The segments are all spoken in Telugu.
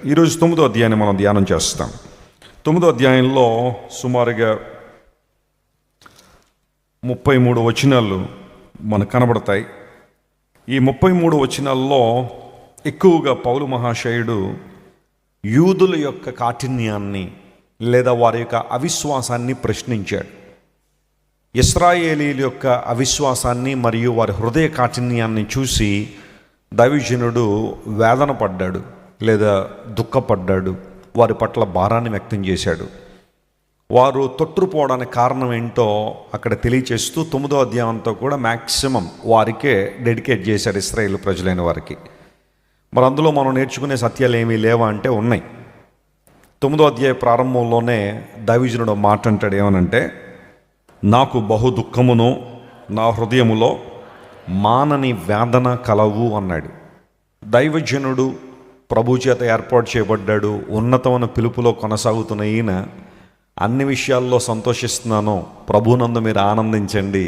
ఈరోజు 9వ అధ్యాయాన్ని మనం ధ్యానం చేస్తాం. 9వ అధ్యాయంలో సుమారుగా 33 వచనాలు మనకు కనబడతాయి. ఈ 33 వచనాల్లో ఎక్కువగా పౌలు మహాశయుడు యూదుల యొక్క కాఠిన్యాన్ని లేదా వారి యొక్క అవిశ్వాసాన్ని ప్రశ్నించాడు. ఇశ్రాయేలీల యొక్క అవిశ్వాసాన్ని మరియు వారి హృదయ కాఠిన్యాన్ని చూసి దైవజనుడు వేదన పడ్డాడు లేదా దుఃఖపడ్డాడు. వారి పట్ల భారాన్ని వ్యక్తం చేశాడు. వారు తొట్టుపోవడానికి కారణం ఏంటో అక్కడ తెలియచేస్తూ 9వ అధ్యాయంతో కూడా మ్యాక్సిమం వారికే డెడికేట్ చేశాడు, ఇశ్రాయేల్ ప్రజలైన వారికి. మరి అందులో మనం నేర్చుకునే సత్యాలు ఏమీ లేవా అంటే ఉన్నాయి. 9వ అధ్యాయ ప్రారంభంలోనే దైవజనుడు మాట అంటాడు, ఏమనంటే, నాకు బహు దుఃఖమును నా హృదయములో మానని వేదన కలవు అన్నాడు. దైవజనుడు ప్రభు చేత ఏర్పాటు చేయబడ్డాడు. ఉన్నతమైన పిలుపులో కొనసాగుతున్న ఈయన అన్ని విషయాల్లో సంతోషిస్తున్నాను, ప్రభునందు మీరు ఆనందించండి,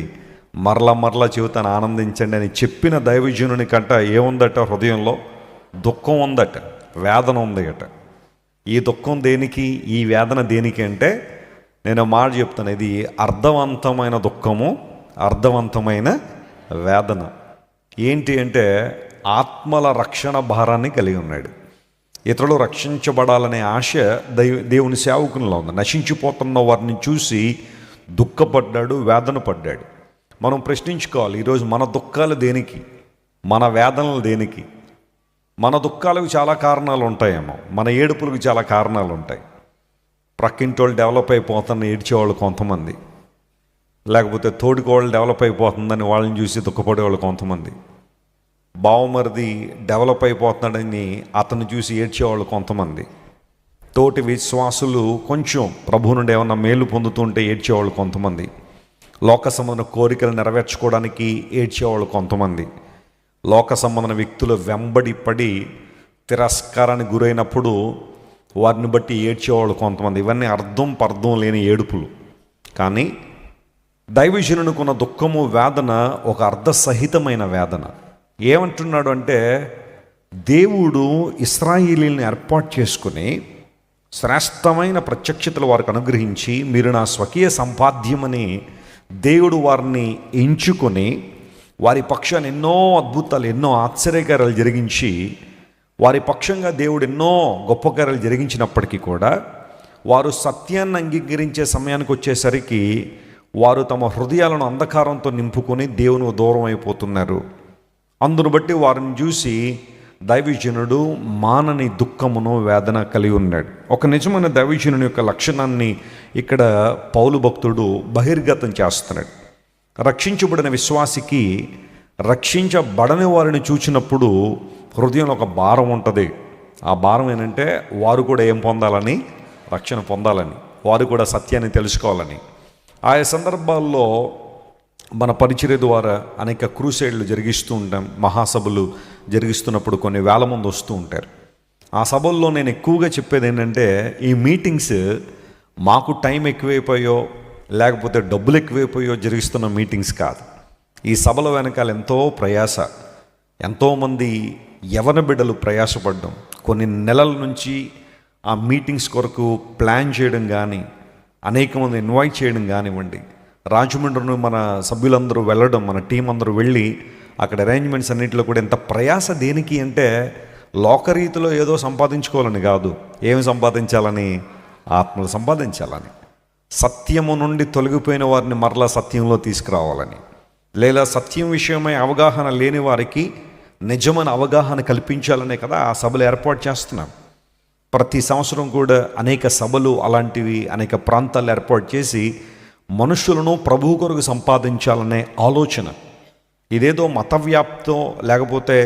మరలా చెబుతాను ఆనందించండి అని చెప్పిన దైవజనుని కంట ఏముందట? హృదయంలో దుఃఖం ఉందట, వేదన ఉంది అట. ఈ దుఃఖం దేనికి, ఈ వేదన దేనికి అంటే, నేను మాట చెప్తాను, ఇది అర్థవంతమైన దుఃఖము, అర్థవంతమైన వేదన. ఏంటి అంటే, ఆత్మల రక్షణ భారాన్ని కలిగి ఉన్నాడు. ఇతరులు రక్షించబడాలనే ఆశ దేవుని సేవకునిలో ఉంది. నశించిపోతున్న వారిని చూసి దుఃఖపడ్డాడు, వేదన పడ్డాడు. మనం ప్రశ్నించుకోవాలి, ఈరోజు మన దుఃఖాలు దేనికి, మన వేదనలు దేనికి? మన దుఃఖాలకు చాలా కారణాలు ఉంటాయేమో, మన ఏడుపులకు చాలా కారణాలు ఉంటాయి. ప్రక్కింటి వాళ్ళు డెవలప్ అయిపోతారని ఏడ్చేవాళ్ళు కొంతమంది, లేకపోతే తోడుకోవాళ్ళు డెవలప్ అయిపోతుందని వాళ్ళని చూసి దుఃఖపడేవాళ్ళు కొంతమంది, బావమరిది డెవలప్ అయిపోతున్నాడని అతను చూసి ఏడ్చేవాళ్ళు కొంతమంది, తోటి విశ్వాసులు కొంచెం ప్రభు నుండి ఏమన్నా మేలు పొందుతుంటే ఏడ్చేవాళ్ళు కొంతమంది, లోక సంబంధన కోరికలు నెరవేర్చుకోవడానికి ఏడ్చేవాళ్ళు కొంతమంది, లోక సంబంధన వ్యక్తుల వెంబడి పడి తిరస్కారానికి గురైనప్పుడు వారిని బట్టి ఏడ్చేవాళ్ళు కొంతమంది. ఇవన్నీ పర్థం లేని ఏడుపులు. కానీ దైవజనునికున్న దుఃఖము, వేదన ఒక అర్థసహితమైన వేదన. ఏమంటున్నాడు అంటే, దేవుడు ఇశ్రాయేలీలను ఏర్పాటు చేసుకుని శ్రేష్టమైన ప్రత్యక్షతలు వారికి అనుగ్రహించి, మీరు నా స్వకీయ సంపాద్యమని దేవుడు వారిని ఎంచుకొని వారి పక్షాన్ని ఎన్నో అద్భుతాలు, ఎన్నో ఆశ్చర్యకార్యాలు జరిగించి, వారి పక్షంగా దేవుడు ఎన్నో గొప్ప కార్యాలు జరిగించినప్పటికీ కూడా వారు సత్యాన్ని అంగీకరించే సమయానికి వచ్చేసరికి వారు తమ హృదయాలను అంధకారంతో నింపుకొని దేవుని దూరం అయిపోతున్నారు. అందును బట్టి వారిని చూసి దైవజనుడు మానని దుఃఖమును, వేదన కలిగి ఉన్నాడు. ఒక నిజమైన దైవజనుని యొక్క లక్షణాన్ని ఇక్కడ పౌలు భక్తుడు బహిర్గతం చేస్తున్నాడు. రక్షించబడిన విశ్వాసికి రక్షించబడని వారిని చూచినప్పుడు హృదయంలో ఒక భారం ఉంటుంది. ఆ భారం ఏంటంటే, వారు కూడా ఏం పొందాలని? రక్షణ పొందాలని, వారు కూడా సత్యాన్ని తెలుసుకోవాలని. ఆయా సందర్భాల్లో మన పరిచర్య ద్వారా అనేక క్రూసైడ్లు జరిగిస్తూ ఉంటాం. మహాసభలు జరిగిస్తున్నప్పుడు కొన్ని వేల మంది వస్తూ ఉంటారు. ఆ సభల్లో నేను ఎక్కువగా చెప్పేది ఏంటంటే, ఈ మీటింగ్స్ మాకు టైం ఎక్కువైపోయో లేకపోతే డబ్బులు ఎక్కువైపోయో జరిగిస్తున్న మీటింగ్స్ కాదు. ఈ సభల వెనకాల ఎంతో ప్రయాస, ఎంతోమంది యవన బిడ్డలు ప్రయాసపడ్డం, కొన్ని నెలల నుంచి ఆ మీటింగ్స్ కొరకు ప్లాన్ చేయడం కానీ, అనేక మంది ఇన్వైట్ చేయడం కానివ్వండి, రాజమండ్రిని మన సభ్యులందరూ వెళ్ళడం, మన టీం అందరూ వెళ్ళి అక్కడ అరేంజ్మెంట్స్ అన్నింటిలో కూడా ఎంత ప్రయాస దేనికి అంటే, లోకరీతిలో ఏదో సంపాదించుకోవాలని కాదు. ఏమి సంపాదించాలని? ఆత్మలు సంపాదించాలని, సత్యము నుండి తొలగిపోయిన వారిని మరలా సత్యంలో తీసుకురావాలని, లేదా సత్యం విషయమై అవగాహన లేని వారికి నిజమైన అవగాహన కల్పించాలనే కదా ఆ సభలు ఏర్పాటు చేస్తున్నాం. ప్రతి సంవత్సరం కూడా అనేక సభలు అలాంటివి అనేక ప్రాంతాలు ఏర్పాటు చేసి మనుషులను ప్రభువు కొరకు సంపాదించాలనే ఆలోచన. ఇదేదో మత వ్యాప్తో లేకపోతే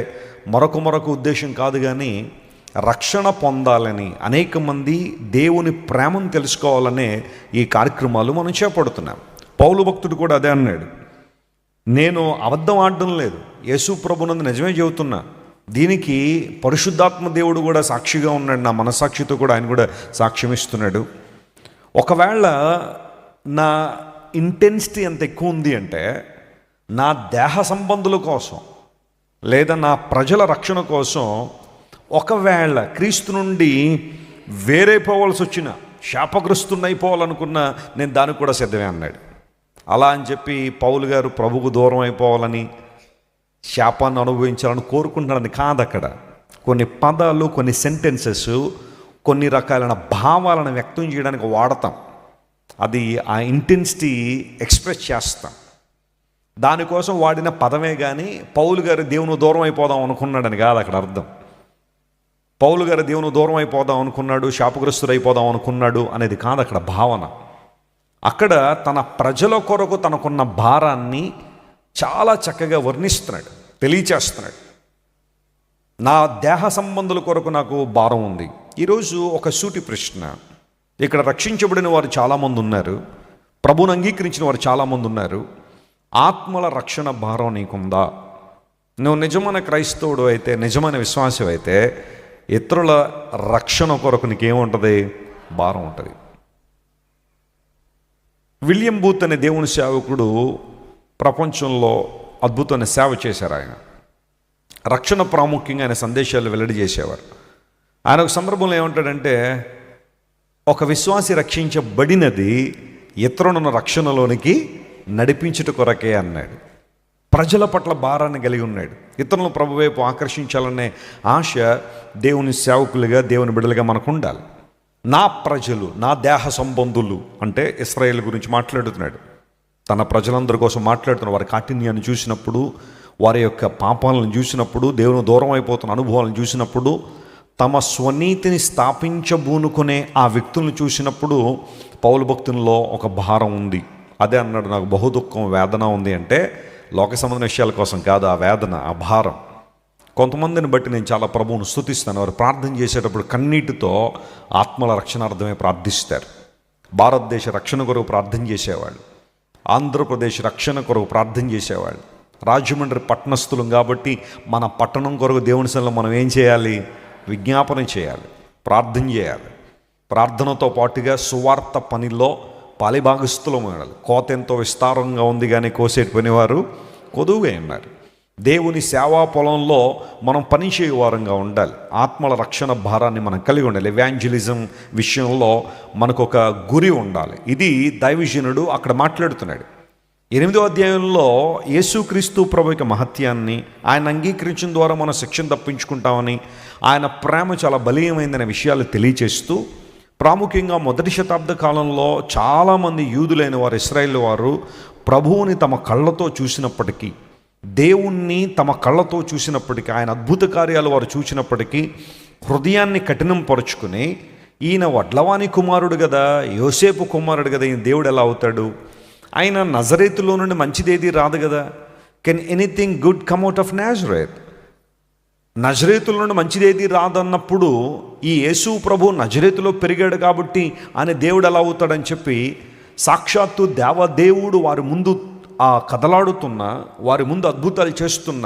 మరొక ఉద్దేశం కాదు, కానీ రక్షణ పొందాలని, అనేక మంది దేవుని ప్రేమను తెలుసుకోవాలనే ఈ కార్యక్రమాలు మనం చేపడుతున్నాం. పౌలు భక్తుడు కూడా అదే అన్నాడు, నేను అబద్ధం ఆడడం లేదు, యేసు ప్రభునందు నిజమే చెబుతున్నా. దీనికి పరిశుద్ధాత్మ దేవుడు కూడా సాక్షిగా ఉన్నాడు, నా మనసాక్షితో కూడా ఆయన కూడా సాక్ష్యం ఇస్తున్నాడు. ఒకవేళ నా ఇంటెన్సిటీ ఎంత ఎక్కువ ఉంది అంటే, నా దేహ సంబంధుల కోసం లేదా నా ప్రజల రక్షణ కోసం ఒకవేళ క్రీస్తు నుండి వేరైపోవాల్సి వచ్చిన, శాపగ్రస్తున్నైపోవాలనుకున్నా నేను దానికి కూడా సిద్ధమే అన్నాడు. అలా అని చెప్పి పౌలు గారు ప్రభుకు దూరం అయిపోవాలని, శాపాన్ని అనుభవించాలని కోరుకుంటున్నాడని కాదు. అక్కడ కొన్ని పదాలు, కొన్ని సెంటెన్సెస్, కొన్ని రకాలైన భావాలను వ్యక్తం చేయడానికి వాడతాం. అది ఆ ఇంటెన్సిటీ ఎక్స్ప్రెస్ చేస్తాం. దానికోసం వాడిన పదమే కానీ పౌలు గారు దేవుని దూరం అయిపోదాం అనుకున్నాడని కాదు అక్కడ అర్థం. పౌలు గారు దేవుని దూరం అయిపోదాం అనుకున్నాడు, శాపగ్రస్తుడు అయిపోదాం అనుకున్నాడు అనేది కాదు అక్కడ భావన. అక్కడ తన ప్రజల కొరకు తనకున్న భారాన్ని చాలా చక్కగా వర్ణిస్తున్నాడు, తెలియచేస్తున్నాడు. నా దేహ సంబంధుల కొరకు నాకు భారం ఉంది. ఈరోజు ఒక సూటి ప్రశ్న. ఇక్కడ రక్షించబడిన వారు చాలామంది ఉన్నారు, ప్రభువును అంగీకరించిన వారు చాలామంది ఉన్నారు. ఆత్మల రక్షణ భారం నీకుందా? నువ్వు నిజమైన క్రైస్తవుడు అయితే, నిజమైన విశ్వాసం అయితే, ఇతరుల రక్షణ కొరకు నీకేముంటుంది? భారం ఉంటుంది. విలియం బూత్ అనే దేవుని సేవకుడు ప్రపంచంలో అద్భుతమైన సేవ చేశారు. ఆయన రక్షణ ప్రాముఖ్యంగా ఆయన సందేశాలు వెల్లడి చేసేవారు. ఆయన ఒక సందర్భంలో ఏమంటాడంటే, ఒక విశ్వాసి రక్షించబడినది ఇతరులను రక్షణలోనికి నడిపించుట కొరకే అన్నాడు. ప్రజల పట్ల భారాన్ని కలిగి ఉన్నాడు. ఇతరులను ప్రభు వైపు ఆకర్షించాలనే ఆశ దేవుని సేవకులుగా, దేవుని బిడ్డలుగా మనకు ఉండాలి. నా ప్రజలు, నా దేహ సంబంధులు అంటే ఇశ్రాయేల్ గురించి మాట్లాడుతున్నాడు. తన ప్రజలందరి కోసం మాట్లాడుతున్నాడు. వారి కాఠిన్యాన్ని చూసినప్పుడు, వారి యొక్క పాపాలను చూసినప్పుడు, దేవుని దూరం అయిపోతున్న అనుభవాలను చూసినప్పుడు, తమ స్వనీతిని స్థాపించబూనుకునే ఆ వ్యక్తులను చూసినప్పుడు పౌలు భక్తుల్లో ఒక భారం ఉంది. అదే అన్నాడు, నాకు బహు దుఃఖం, వేదన ఉంది అంటే లోక సంబంధ విషయాల కోసం కాదు. ఆ వేదన, ఆ భారం. కొంతమందిని బట్టి నేను చాలా ప్రభువును స్తుతిస్తాను. వారు ప్రార్థన చేసేటప్పుడు కన్నీటితో ఆత్మల రక్షణార్థమే ప్రార్థిస్తారు. భారతదేశ రక్షణ కొరకు ప్రార్థన చేసేవాళ్ళు, ఆంధ్రప్రదేశ్ రక్షణ కొరకు ప్రార్థన చేసేవాళ్ళు, రాజమండ్రి పట్టణస్థులం కాబట్టి మన పట్టణం కొరకు దేవుని సన్నిధిలో మనం ఏం చేయాలి? విజ్ఞాపన చేయాలి, ప్రార్థన చేయాలి. ప్రార్థనతో పాటుగా సువార్త పనిలో పాలిభాగస్థులం ఉండాలి. కోత ఎంతో విస్తారంగా ఉంది కానీ కోసేటి పనివారు కొదువుగా ఉన్నారు. దేవుని సేవా పొలంలో మనం పనిచేయవారంగా ఉండాలి. ఆత్మల రక్షణ భారాన్ని మనం కలిగి ఉండాలి. ఎవాంజలిజం విషయంలో మనకు ఒక గురి ఉండాలి. ఇది దైవజనుడు అక్కడ మాట్లాడుతున్నాడు. 8వ అధ్యాయంలో యేసుక్రీస్తు ప్రభు యొక్క మహత్యాన్ని, ఆయన అంగీకరించిన ద్వారా మనం శిక్షణ తప్పించుకుంటామని, ఆయన ప్రేమ చాలా బలీయమైందనే విషయాలు తెలియచేస్తూ, ప్రాముఖ్యంగా మొదటి శతాబ్ద కాలంలో చాలామంది యూదులైన వారు, ఇశ్రాయేలు వారు ప్రభువుని తమ కళ్ళతో చూసినప్పటికీ, దేవుణ్ణి తమ కళ్ళతో చూసినప్పటికీ, ఆయన అద్భుత కార్యాలు వారు చూసినప్పటికీ హృదయాన్ని కఠినం పరుచుకుని, ఈయన వడ్లవాని కుమారుడు కదా, యోసేపు కుమారుడు కదా, ఈయన దేవుడు ఎలా అవుతాడు? ఆయన నజరేతులో నుండి మంచిదేది రాదు కదా. Can anything good come out of Nazareth? నజరేతుల నుండి మంచిదేది రాదన్నప్పుడు ఈ యేసు ప్రభు నజరేతులో పెరిగాడు కాబట్టి ఆయన దేవుడు ఎలా అవుతాడని చెప్పి సాక్షాత్తు దేవదేవుడు వారి ముందు కదలాడుతున్న, వారి ముందు అద్భుతాలు చేస్తున్న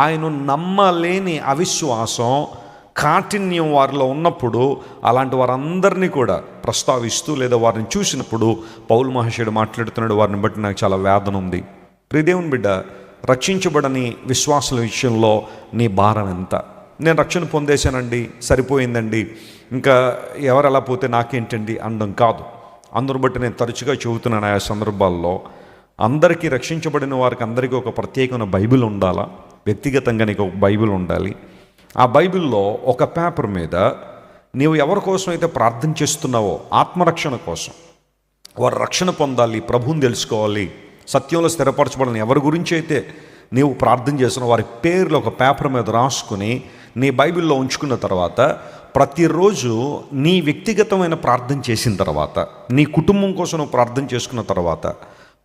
ఆయన నమ్మలేని అవిశ్వాసం, కాఠిన్యం వారిలో ఉన్నప్పుడు అలాంటి వారందరినీ కూడా ప్రస్తావిస్తూ లేదా వారిని చూసినప్పుడు పౌలు మహాశయుడు మాట్లాడుతున్నాడు, వారిని బట్టి నాకు చాలా వేదన ఉంది. ప్రియదేవుని బిడ్డ, రక్షించబడని విశ్వాసుల విషయంలో నీ భారం ఎంత? నేను రక్షణ పొందేశానండి, సరిపోయిందండి, ఇంకా ఎవరు ఎలా పోతే నాకేంటండి అనడం కాదు. అందరూ బట్టి నేను తరచుగా చెబుతున్నాను ఆయా సందర్భాల్లో, అందరికీ రక్షించబడిన వారికి అందరికీ ఒక ప్రత్యేకమైన బైబిల్ ఉండాలా, వ్యక్తిగతంగా నీకు ఒక బైబిల్ ఉండాలి. ఆ బైబిల్లో ఒక పేపర్ మీద నీవు ఎవరి కోసం అయితే ప్రార్థన చేస్తున్నావో, ఆత్మరక్షణ కోసం, వారు రక్షణ పొందాలి, ప్రభువుని తెలుసుకోవాలి, సత్యంలో స్థిరపరచబడాలని ఎవరి గురించి అయితే నీవు ప్రార్థన చేస్తున్నావు వారి పేర్లు ఒక పేపర్ మీద రాసుకుని నీ బైబిల్లో ఉంచుకున్న తర్వాత, ప్రతిరోజు నీ వ్యక్తిగతమైన ప్రార్థన చేసిన తర్వాత, నీ కుటుంబం కోసం నువ్వు ప్రార్థన చేసుకున్న తర్వాత,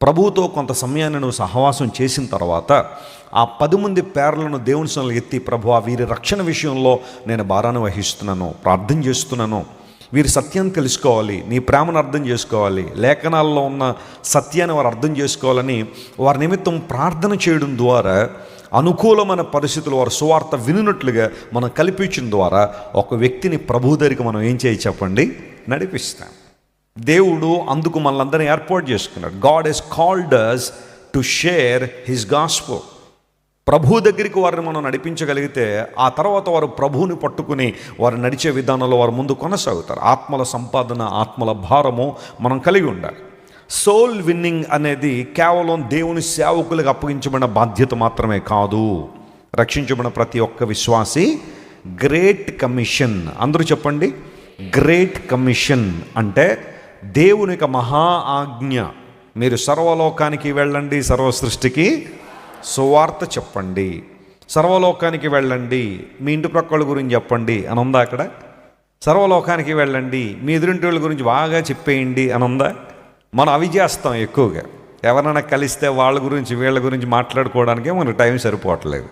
ప్రభువుతో కొంత సమయాన్ని నువ్వు సహవాసం చేసిన తర్వాత, ఆ 10 మంది పేర్లను దేవుని సన్నిధిలో ఎత్తి, ప్రభువా వీరి రక్షణ విషయంలో నేను భారాన్ని వహిస్తున్నాను, ప్రార్థన చేస్తున్నాను, వీరి సత్యాన్ని తెలుసుకోవాలి, నీ ప్రేమను అర్థం చేసుకోవాలి, లేఖనాల్లో ఉన్న సత్యాన్ని వారు అర్థం చేసుకోవాలని వారి నిమిత్తం ప్రార్థన చేయడం ద్వారా అనుకూలమైన పరిస్థితులు వారు సువార్త వినున్నట్లుగా మనం కల్పించడం ద్వారా ఒక వ్యక్తిని ప్రభు దగ్గరికి మనం ఏం చేయి చెప్పండి, నడిపిస్తాం. దేవుడు అందుకు మనల్ని ఏర్పాటు చేసుకున్నాడు. God he's called us to share his gospel. ప్రభు దగ్గరికి వారిని మనం నడిపించగలిగితే ఆ తర్వాత వారు ప్రభువుని పట్టుకుని వారు నడిచే విధానంలో వారు ముందు కొనసాగుతారు. ఆత్మల సంపాదన, ఆత్మల భారము మనం కలిగి ఉండాలి. సోల్ విన్నింగ్ అనేది కేవలం దేవుని సేవకులకు అప్పగించబడిన బాధ్యత మాత్రమే కాదు. రక్షించబడిన ప్రతి ఒక్క విశ్వాసి గ్రేట్ కమిషన్. అందరూ చెప్పండి, గ్రేట్ కమిషన్ అంటే దేవుని యొక్క మహా ఆజ్ఞ. మీరు సర్వలోకానికి వెళ్ళండి, సర్వ సృష్టికి సువార్త చెప్పండి. సర్వలోకానికి వెళ్ళండి, మీ ఇంటి ప్రక్కల గురించి చెప్పండి అని ఉందా అక్కడ? సర్వలోకానికి వెళ్ళండి, మీ ఎదురింటి వాళ్ళ గురించి బాగా చెప్పేయండి అని ఉందా? మనం అవి చేస్తాం ఎక్కువగా. ఎవరైనా కలిస్తే వాళ్ళ గురించి వీళ్ళ గురించి మాట్లాడుకోవడానికే మనకు టైం సరిపోవట్లేదు.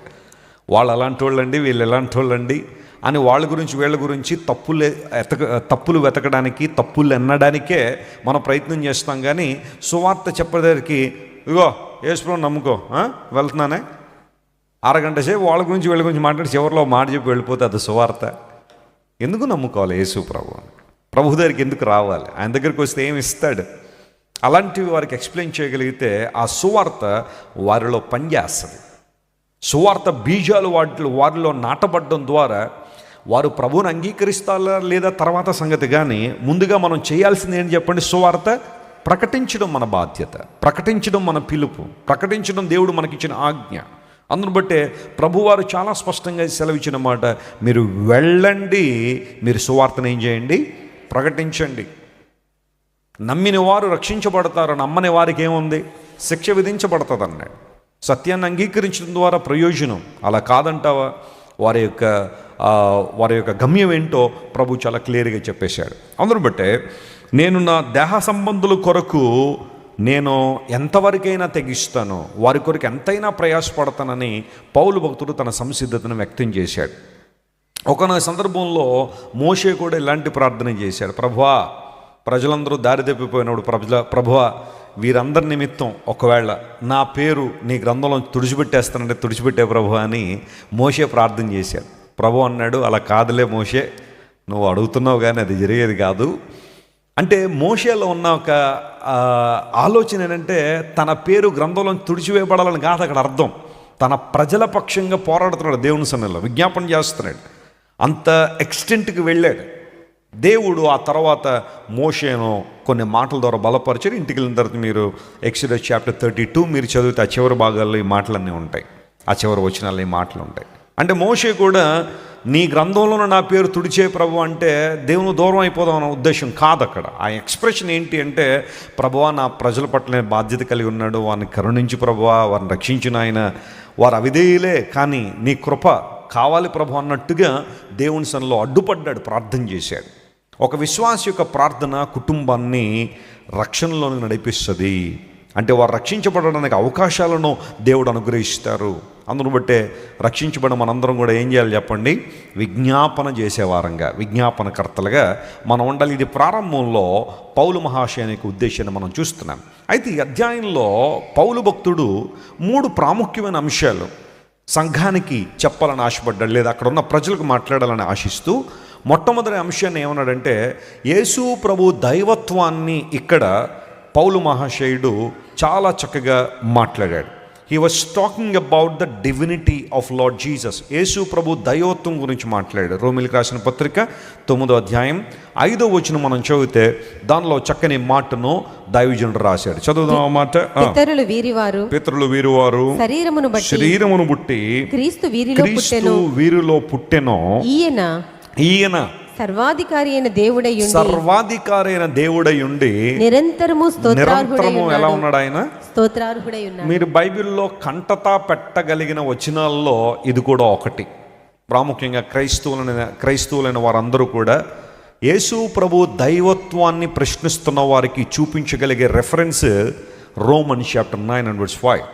వాళ్ళు అలాంటి వాళ్ళండి, వీళ్ళు ఎలాంటి వాళ్ళండి అని వాళ్ళ గురించి వీళ్ళ గురించి తప్పులు వెతకడానికి, తప్పులు ఎన్నడానికే మనం ప్రయత్నం చేస్తాం. కానీ సువార్త చెప్పేదానికి ఇగో యేసుప్రభుని నమ్ముకో, వెళ్తున్నానే, అరగంట సేపు వాళ్ళ గురించి వీళ్ళ గురించి మాట్లాడి చివరిలో మాట చెప్పి వెళ్ళిపోతే అది సువార్త. ఎందుకు నమ్ముకోవాలి యేసు ప్రభు? ప్రభు దగ్గరికి ఎందుకు రావాలి? ఆయన దగ్గరికి వస్తే ఏమి ఇస్తాడు? అలాంటివి వారికి ఎక్స్ప్లెయిన్ చేయగలిగితే ఆ సువార్త వారిలో పనిచేస్తుంది. సువార్త బీజాలు వారిలో నాటబడడం ద్వారా వారు ప్రభువుని అంగీకరిస్తారా లేదా తర్వాత సంగతి. కానీ ముందుగా మనం చేయాల్సింది ఏంటి చెప్పండి? సువార్త ప్రకటించడం మన బాధ్యత, ప్రకటించడం మన పిలుపు, ప్రకటించడం దేవుడు మనకిచ్చిన ఆజ్ఞ. అందును బట్టే ప్రభువారు చాలా స్పష్టంగా సెలవిచ్చిన మాట, మీరు వెళ్ళండి, మీరు సువార్తను ఏం చేయండి? ప్రకటించండి. నమ్మిన వారు రక్షించబడతారు, నమ్మని వారికి ఏముంది? శిక్ష విధించబడుతుంది అన్నాడు. సత్యాన్ని అంగీకరించడం ద్వారా ప్రయోజనం. అలా కాదంటావా? వారి యొక్క గమ్యం ఏంటో ప్రభు చాలా క్లియర్గా చెప్పేశాడు. అందును బట్టే నేను నా దేహ సంబంధుల కొరకు నేను ఎంతవరకైనా తెగిస్తానో, వారి కొరకు ఎంతైనా ప్రయాసపడతానని పౌలు భక్తుడు తన సంసిద్ధతను వ్యక్తం చేశాడు. ఒకనొక సందర్భంలో మోషే కూడా ఇలాంటి ప్రార్థన చేశాడు. ప్రభువా, ప్రజలందరూ దారి తప్పిపోయినప్పుడు ప్రభువా, వీరందరి నిమిత్తం ఒకవేళ నా పేరు నీ గ్రంథంలో తుడిచిపెట్టేస్తానంటే తుడిచిపెట్టే ప్రభు అని మోషే ప్రార్థన చేశాడు. ప్రభు అన్నాడు, అలా కాదులే మోషే, నువ్వు అడుగుతున్నావు కానీ అది జరిగేది కాదు. అంటే మోషేలో ఉన్న ఒక ఆలోచన ఏంటంటే తన పేరు గ్రంథంలో తుడిచివేయబడాలని కాదు అక్కడ అర్థం. తన ప్రజల పక్షంగా పోరాడుతున్నాడు, దేవుని సన్నిధిలో విజ్ఞాపన చేస్తున్నాడు. అంత ఎక్స్టెంట్కి వెళ్ళాడు. దేవుడు ఆ తర్వాత మోషేను కొన్ని మాటల ద్వారా బలపరిచాడు. ఇంటికి వెళ్ళిన తర్వాత మీరు ఎక్సోడస్ చాప్టర్ 32 మీరు చదివితే ఆ చివరి భాగాల్లో ఈ మాటలన్నీ ఉంటాయి, ఆ చివరి వచనాల్లో ఈ మాటలు ఉంటాయి. అంటే మోషే కూడా నీ గ్రంథంలోనే నా పేరు తుడిచే ప్రభు అంటే దేవుని దూరం అయిపోదాం అన్న ఉద్దేశం కాదు అక్కడ. ఆ ఎక్స్ప్రెషన్ ఏంటి అంటే, ప్రభువా నా ప్రజల పట్ల బాధ్యత కలిగి ఉన్నాడు, వారిని కరుణించి ప్రభువా, వారిని రక్షించిన ఆయన, వారు అవిధేయులే కానీ నీ కృప కావాలి ప్రభు అన్నట్టుగా దేవుని సన్నిధిలో అడ్డుపడ్డాడు, ప్రార్థన చేశాడు. ఒక విశ్వాసి యొక్క ప్రార్థన కుటుంబాన్ని రక్షణలోకి నడిపిస్తుంది. అంటే వారు రక్షించబడడానికి అవకాశాలను దేవుడు అనుగ్రహిస్తారు. అందును బట్టే రక్షించబడిన మనందరం కూడా ఏం చేయాలి చెప్పండి? విజ్ఞాపన చేసేవారంగా, విజ్ఞాపనకర్తలుగా మనం ఉండాలి. ఇది ప్రారంభంలో పౌలు మహాశయానికి ఉద్దేశాన్ని మనం చూస్తున్నాం. అయితే ఈ అధ్యాయంలో పౌలు భక్తుడు 3 ప్రాముఖ్యమైన అంశాలు సంఘానికి చెప్పాలని ఆశపడ్డాడు, లేదా అక్కడ ఉన్న ప్రజలకు మాట్లాడాలని ఆశిస్తూ మొట్టమొదటి అంశాన్ని ఏమన్నాడంటే, యేసు ప్రభు దైవత్వాన్ని ఇక్కడ పౌలు మహాశయుడు చాలా చక్కగా మాట్లాడాడు. He was talking about the divinity of lord Jesus. యేసు ప్రభు దైవత్వం గురించి మాట్లాడాడు. రోమిలికి రాసిన పత్రిక 9వ అధ్యాయం 5వ వచనం మనం చదివితే దానిలో చక్కని మాటను దైవజనుడు రాశాడు. చదువుదాం ఆ మాట. పితరులు వీరివారు శరీరమును బట్టి క్రీస్తు వీరిలో పుట్టెనో ఈయన సర్వాధికారి అయిన దేవుడై ఉండి నిరంతరము ఎలా ఉన్నాడు? ఆయన స్తోత్రార్హుడై ఉన్నాడు. మీరు బైబిల్లో కంటతా పెట్టగలిగిన వచనాల్లో ఇది కూడా ఒకటి. ప్రాముఖ్యంగా క్రైస్తవులైన వారందరూ కూడా యేసు ప్రభు దైవత్వాన్ని ప్రశ్నిస్తున్న వారికి చూపించగలిగే రెఫరెన్స్ రోమన్ చాప్టర్ 9:5.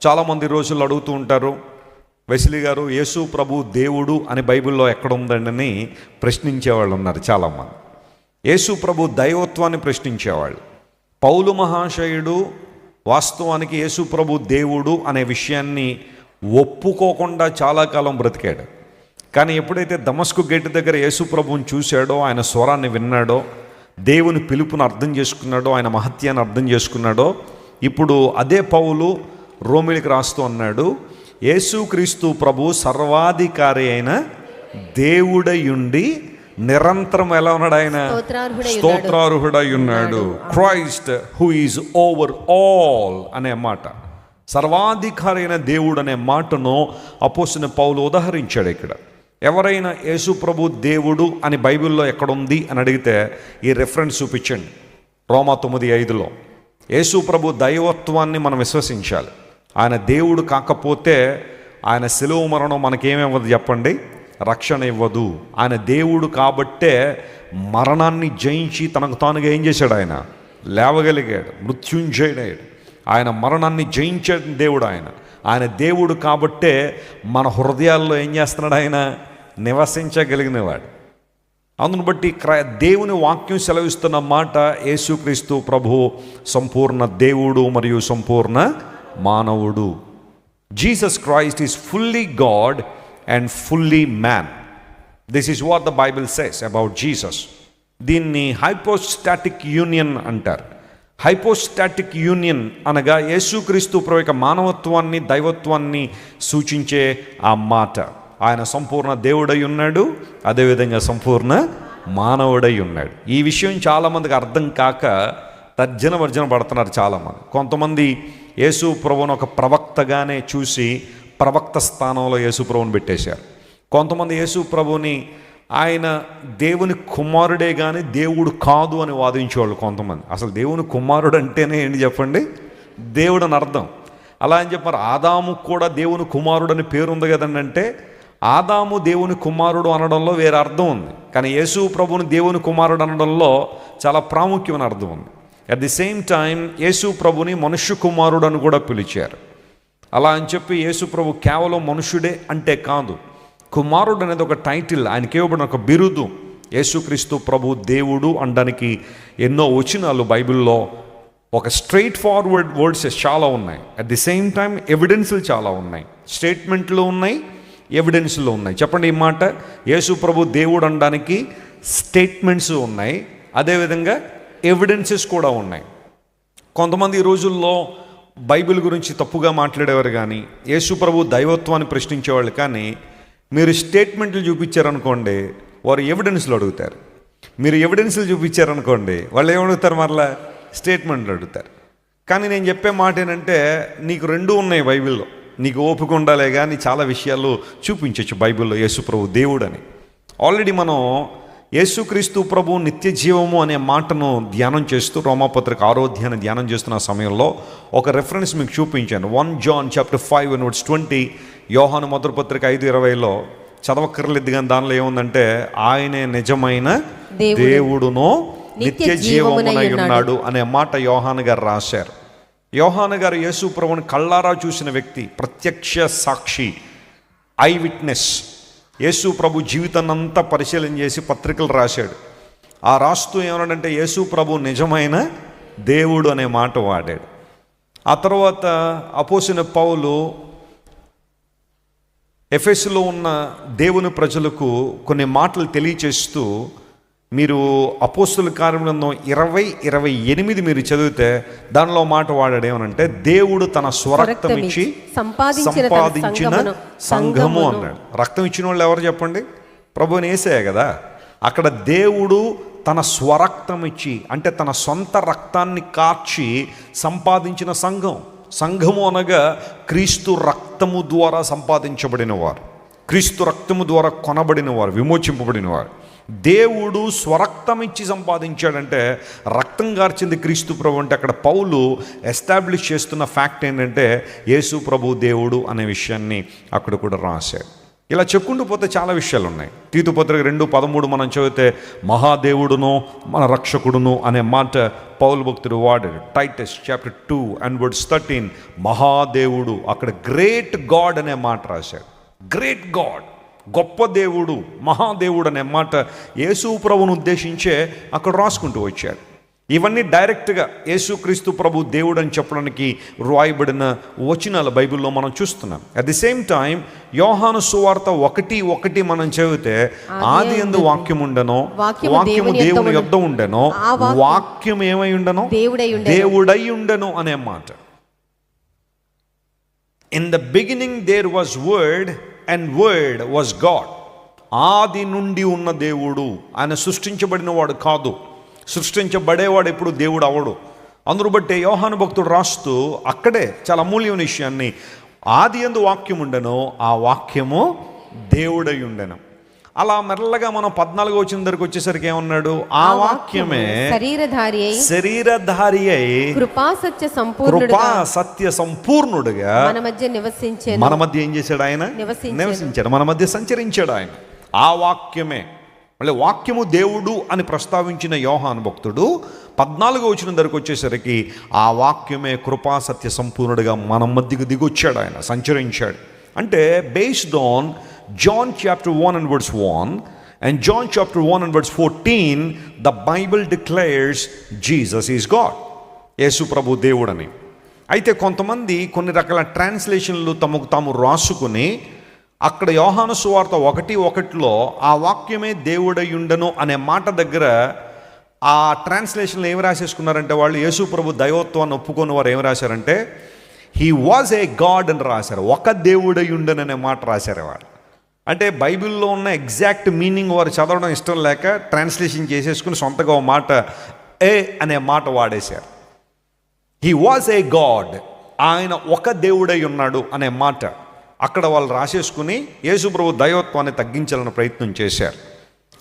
చాలామంది రోజుల్లో అడుగుతూ ఉంటారు, వెస్లీ గారు యేసు ప్రభు దేవుడు అని బైబిల్లో ఎక్కడ ఉందండి ప్రశ్నించేవాళ్ళు ఉన్నారు చాలామంది. యేసు ప్రభు దైవత్వాన్ని ప్రశ్నించేవాళ్ళు. పౌలు మహాశయుడు వాస్తవానికి యేసు ప్రభు దేవుడు అనే విషయాన్ని ఒప్పుకోకుండా చాలా కాలం బ్రతికాడు. కానీ ఎప్పుడైతే దమస్కు గేటు దగ్గర యేసు ప్రభువుని చూశాడో, ఆయన స్వరాన్ని విన్నాడో, దేవుని పిలుపును అర్థం చేసుకున్నాడో, ఆయన మహత్యాన్ని అర్థం చేసుకున్నాడో, ఇప్పుడు అదే పౌలు రోమిలికి రాస్తూ అన్నాడు, యేసుక్రీస్తు ప్రభు సర్వాధికారి అయిన దేవుడయుండి నిరంతరం ఎలా ఉన్నాడు? ఆయన స్తోత్రార్హుడై ఉన్నాడు. Christ who is over all అనే మాట, సర్వాధికారి అయిన దేవుడు అనే మాటను అపోస్తలుడైన పౌలు ఉదహరించాడు. ఇక్కడ ఎవరైనా యేసు ప్రభు దేవుడు అని బైబిల్లో ఎక్కడుంది అని అడిగితే ఈ రెఫరెన్స్ చూపించండి. రోమా 9:5లో యేసు ప్రభు దైవత్వాన్ని మనం విశ్వసించాలి. ఆయన దేవుడు కాకపోతే ఆయన శిలువ మరణం మనకేమివ్వదు చెప్పండి? రక్షణ ఇవ్వదు. ఆయన దేవుడు కాబట్టే మరణాన్ని జయించి తనకు తానుగా ఏం చేశాడు? ఆయన లేవగలిగాడు, మృత్యుంజయుడయ్యాడు. ఆయన మరణాన్ని జయించే దేవుడు. ఆయన దేవుడు కాబట్టే మన హృదయాల్లో ఏం చేస్తున్నాడు? ఆయన నివసించగలిగినవాడు. అందును బట్టి దేవుని వాక్యం సెలవిస్తున్న మాట, యేసుక్రీస్తు ప్రభు సంపూర్ణ దేవుడు మరియు సంపూర్ణ మానవుడు. Jesus Christ is fully God and fully man. This is what the Bible says about Jesus. దీన్ని హైపోస్టాటిక్ యూనియన్ అంటారు. హైపోస్టాటిక్ యూనియన్ అనగా యేసుక్రీస్తు ప్రభు యొక్క మానవత్వాన్ని దైవత్వాన్ని సూచించే ఆ మాట. ఆయన సంపూర్ణ దేవుడై ఉన్నాడు, అదేవిధంగా సంపూర్ణ మానవుడై ఉన్నాడు. ఈ విషయం చాలామందికి అర్థం కాక తర్జన వర్జన పడుతున్నారు చాలామంది. కొంతమంది యేసు ప్రభువును ఒక ప్రవక్తగానే చూసి ప్రవక్త స్థానంలో యేసు ప్రభువుని పెట్టేశారు. కొంతమంది యేసు ప్రభువుని ఆయన దేవుని కుమారుడే కానీ దేవుడు కాదు అని వాదించేవాళ్ళు కొంతమంది. అసలు దేవుని కుమారుడు అంటేనే ఏంటి చెప్పండి? దేవుడు అని అర్థం. అలా అని చెప్పారు. ఆదాము కూడా దేవుని కుమారుడు అని పేరు ఉంది కదండి. అంటే ఆదాము దేవుని కుమారుడు అనడంలో వేరే అర్థం ఉంది, కానీ యేసు ప్రభువుని దేవుని కుమారుడు అనడంలో చాలా ప్రాముఖ్యమైన అర్థం ఉంది. అట్ ది సేమ్ టైం యేసు ప్రభుని మనుష్య కుమారుడు అని కూడా పిలిచారు. అలా అని చెప్పి యేసు ప్రభు కేవలం మనుష్యుడే అంటే కాదు, కుమారుడు అనేది ఒక టైటిల్, ఆయనకి ఇవ్వబడిన ఒక బిరుదు. యేసుక్రీస్తు ప్రభు దేవుడు అనడానికి ఎన్నో వచనాలు బైబిల్లో ఒక స్ట్రైట్ ఫార్వర్డ్ వర్డ్స్ చాలా ఉన్నాయి. అట్ ది సేమ్ టైం ఎవిడెన్స్లు చాలా ఉన్నాయి. స్టేట్మెంట్లు ఉన్నాయి, ఎవిడెన్స్లు ఉన్నాయి. చెప్పండి ఈ మాట. యేసు ప్రభు దేవుడు అనడానికి స్టేట్మెంట్స్ ఉన్నాయి, అదేవిధంగా ఎవిడెన్సెస్ కూడా ఉన్నాయి. కొంతమంది ఈ రోజుల్లో బైబిల్ గురించి తప్పుగా మాట్లాడేవారు, కానీ యేసు ప్రభు దైవత్వాన్ని ప్రశ్నించేవాళ్ళు. కానీ మీరు స్టేట్మెంట్లు చూపించారనుకోండి, వారు ఎవిడెన్స్లు అడుగుతారు. మీరు ఎవిడెన్స్లు చూపించారనుకోండి, వాళ్ళు ఏమడుగుతారు? మరలా స్టేట్మెంట్లు అడుగుతారు. కానీ నేను చెప్పే మాట ఏంటంటే, నీకు రెండూ ఉన్నాయి బైబిల్లో. నీకు ఓపిక ఉండాలే కానీ చాలా విషయాలు చూపించవచ్చు బైబిల్లో యేసు ప్రభు దేవుడు అని. ఆల్రెడీ మనం యేసుక్రీస్తు ప్రభు నిత్య జీవము అనే మాటను ధ్యానం చేస్తూ రోమాపత్రిక 6వ అధ్యాయాన్ని ధ్యానం చేస్తున్న సమయంలో ఒక రెఫరెన్స్ మీకు చూపించాను. 1 John chapter 5:20. యోహాను మొదటి పత్రిక 5:20లో చదవక్కర్లేదు, కానీ దానిలో ఏముందంటే, ఆయనే నిజమైన దేవుడును నిత్య జీవమునై ఉన్నాడు అనే మాట యోహాను గారు రాశారు. యోహాను గారు యేసు ప్రభువుని కళ్ళారా చూసిన వ్యక్తి, ప్రత్యక్ష సాక్షి, ఐ విట్నెస్. యేసు ప్రభు జీవితాన్నంతా పరిశీలన చేసి పత్రికలు రాశాడు. ఆ రాస్తూ ఏమన్నాడంటే, యేసు ప్రభు నిజమైన దేవుడు అనే మాట వాడాడు. ఆ తర్వాత అపోస్తలుడైన పౌలు ఎఫెసులో ఉన్న దేవుని ప్రజలకు కొన్ని మాటలు తెలియచేస్తూ, మీరు అపోస్తలుల కార్యగ్రంథం 20:28 మీరు చదివితే దానిలో మాట వాడాడు. ఏమనంటే, దేవుడు తన స్వరక్తం ఇచ్చి సంపాదించిన సంఘము అన్నాడు. రక్తం ఇచ్చిన వాళ్ళు ఎవరు చెప్పండి? ప్రభువుని యేసయ్య కదా. అక్కడ దేవుడు తన స్వరక్తం ఇచ్చి, అంటే తన సొంత రక్తాన్ని కార్చి సంపాదించిన సంఘం. సంఘము అనగా క్రీస్తు రక్తము ద్వారా సంపాదించబడిన వారు, క్రీస్తు రక్తము ద్వారా కొనబడిన వారు, విమోచింపబడిన వారు. దేవుడు స్వరక్తం ఇచ్చి సంపాదించాడంటే రక్తం గార్చింది క్రీస్తు ప్రభు. అంటే అక్కడ పౌలు ఎస్టాబ్లిష్ చేస్తున్న ఫ్యాక్ట్ ఏంటంటే, యేసు ప్రభు దేవుడు అనే విషయాన్ని అక్కడ కూడా రాశాడు. ఇలా చెప్పుకుంటూ పోతే చాలా విషయాలు ఉన్నాయి. తీతు పత్రిక 2:13 మనం చదివితే, మహాదేవుడును మన రక్షకుడును అనే మాట పౌలు భక్తుడు వాడాడు. టైటస్ చాప్టర్ 2:13 మహాదేవుడు, అక్కడ గ్రేట్ గాడ్ అనే మాట రాశాడు. గ్రేట్ గాడ్, గొప్ప దేవుడు, మహాదేవుడు అనే మాట యేసు ప్రభువును ఉద్దేశించే అక్కడ రాసుకుంటూ వచ్చాడు. ఇవన్నీ డైరెక్ట్గా యేసుక్రీస్తు ప్రభు దేవుడు అని చెప్పడానికి రాయబడిన వచనాల బైబిల్లో మనం చూస్తున్నాం. అట్ ది సేమ్ టైం యోహాను సువార్త 1:1 మనం చదివితే, ఆది యందు వాక్యం ఉండెను, వాక్యము దేవుని యొద్ద ఉండెను, వాక్యం ఏమై ఉండెను? దేవుడై ఉండెను అనే మాట. In the beginning there was word and word was God. ఆది నుండి ఉన్న దేవుడు. ఆయన సృష్టించబడిన వాడు కాదు, సృష్టించబడేవాడు ఎప్పుడు దేవుడు అవడు. అందును బట్టే యోహాను భక్తుడు రాస్తూ అక్కడే చాలా అమూల్యమైన విషయాన్ని, ఆది యందు వాక్యం ఉండెను, ఆ వాక్యము దేవుడై ఉండెను. అలా మెల్లగా మనం 14వ వచనం దగ్గరికి వచ్చేసరికి ఏమన్నాడు? ఆ వాక్యమే శరీరధారి అయి కృపా సత్య సంపూర్ణుడుగా మన మధ్య ఏం చేశాడు? ఆయన నివసించాడు, మన మధ్య సంచరించాడు ఆయన. ఆ వాక్యమే, మళ్ళీ వాక్యము దేవుడు అని ప్రస్తావించిన యోహాను భక్తుడు 14వ వచనం దగ్గరికి వచ్చేసరికి ఆ వాక్యమే కృపా సత్య సంపూర్ణుడిగా మన మధ్యకు దిగొచ్చాడు, ఆయన సంచరించాడు. అంటే based on John chapter 1 and verse 1 and John chapter 1 and verse 14, the Bible declares Jesus is God. యేసు ప్రభు దేవుడని. అయితే కొంతమంది కొన్ని రకాల ట్రాన్స్లేషన్లు తమకు తాము రాసుకుని అక్కడ యోహాను సువార్త 1:1 ఆ వాక్యమే దేవుడై ఉండెను అనే మాట దగ్గర ఆ ట్రాన్స్లేషన్లో ఏమి రాసేసుకున్నారంటే, వాళ్ళు యేసు ప్రభు దైవత్వాన్ని ఒప్పుకొని వారు ఏమి రాశారంటే హీ వాజ్ ఏ గాడ్ అని రాశారు. ఒక దేవుడై ఉండెను అనే మాట రాశారు వారు. అంటే బైబిల్లో ఉన్న ఎగ్జాక్ట్ మీనింగ్ వారు చదవడం ఇష్టం లేక ట్రాన్స్లేషన్ చేసేసుకుని సొంతగా ఒక మాట ఏ అనే మాట వాడేశారు. హీ వాజ్ ఏ గాడ్, ఆయన ఒక దేవుడై ఉన్నాడు అనే మాట అక్కడ వాళ్ళు రాసేసుకుని యేసుప్రభు దైవత్వాన్ని తగ్గించాలని ప్రయత్నం చేశారు.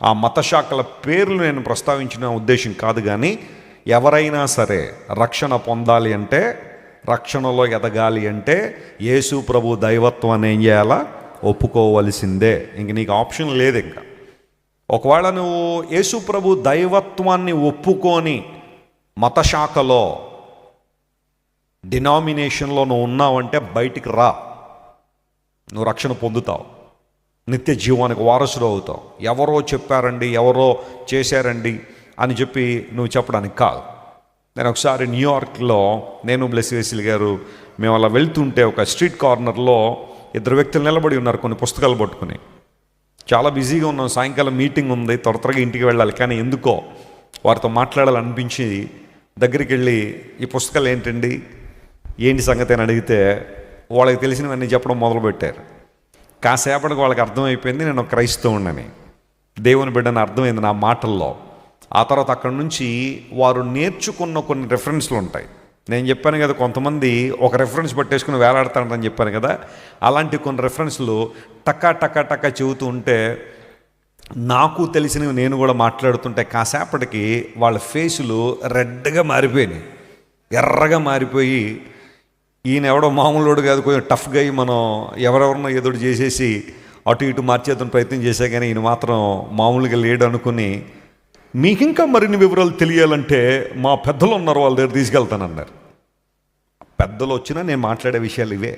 ఆ మత శాఖల పేర్లు నేను ప్రస్తావించిన ఉద్దేశం కాదు, కానీ ఎవరైనా సరే రక్షణ పొందాలి అంటే, రక్షణలో ఎదగాలి అంటే యేసు ప్రభు దైవత్వాన్ని ఏం చేయాలా? ఒప్పుకోవలసిందే. ఇంక నీకు ఆప్షన్ లేదు. ఇంకా ఒకవేళ నువ్వు యేసు ప్రభు దైవత్వాన్ని ఒప్పుకొని మత శాఖలో డినామినేషన్లో నువ్వు ఉన్నావంటే బయటికి రా, నువ్వు రక్షణ పొందుతావు, నిత్య జీవానికి వారసుడు అవుతావు. ఎవరో చెప్పారండి, ఎవరో చేశారండి అని చెప్పి నువ్వు చెప్పడానికి కాదు. నేను ఒకసారి న్యూయార్క్లో, నేను బ్లెస్సీ వెస్లీ గారు మేము అలా వెళ్తుంటే ఒక స్ట్రీట్ కార్నర్లో 2 వ్యక్తులు నిలబడి ఉన్నారు కొన్ని పుస్తకాలు పట్టుకుని. చాలా బిజీగా ఉన్నాం, సాయంకాలం మీటింగ్ ఉంది, త్వరగా ఇంటికి వెళ్ళాలి. కానీ ఎందుకో వారితో మాట్లాడాలనిపించి దగ్గరికి వెళ్ళి ఈ పుస్తకాలు ఏంటండి, ఏంటి సంగతి అని అడిగితే వాళ్ళకి తెలిసినవన్నీ చెప్పడం మొదలుపెట్టారు. కాసేపటికి వాళ్ళకి అర్థమైపోయింది నేను క్రైస్తవుడిని, దేవుని బిడ్డని అర్థమైంది నా మాటల్లో. ఆ తర్వాత అక్కడి నుంచి వారు నేర్చుకున్న కొన్ని రెఫరెన్స్లు ఉంటాయి. నేను చెప్పాను కదా, కొంతమంది ఒక రెఫరెన్స్ పట్టేసుకుని వేలాడతాడని చెప్పాను కదా, అలాంటి కొన్ని రెఫరెన్స్లు టక్కా టక్కా టక్కా చెబుతూ ఉంటే నాకు తెలిసినవి నేను కూడా మాట్లాడుతుంటే కాసేపటికి వాళ్ళ ఫేసులు రెడ్గా మారిపోయినాయి, ఎర్రగా మారిపోయి ఈయన ఎవడో మామూలుడు కాదు, కొంచెం టఫ్గా అయ్యి మనం ఎవరెవరినో ఏదో చేసేసి అటు ఇటు మార్చేద్దాం ప్రయత్నం చేశా, కానీ ఈయన మాత్రం మామూలుగా లేడు అనుకుని మీకు ఇంకా మరిన్ని వివరాలు తెలియాలంటే మా పెద్దలు ఉన్నారు, వాళ్ళ దగ్గర తీసుకెళ్తానన్నారు. పెద్దలు వచ్చినా నేను మాట్లాడే విషయాలు ఇవే.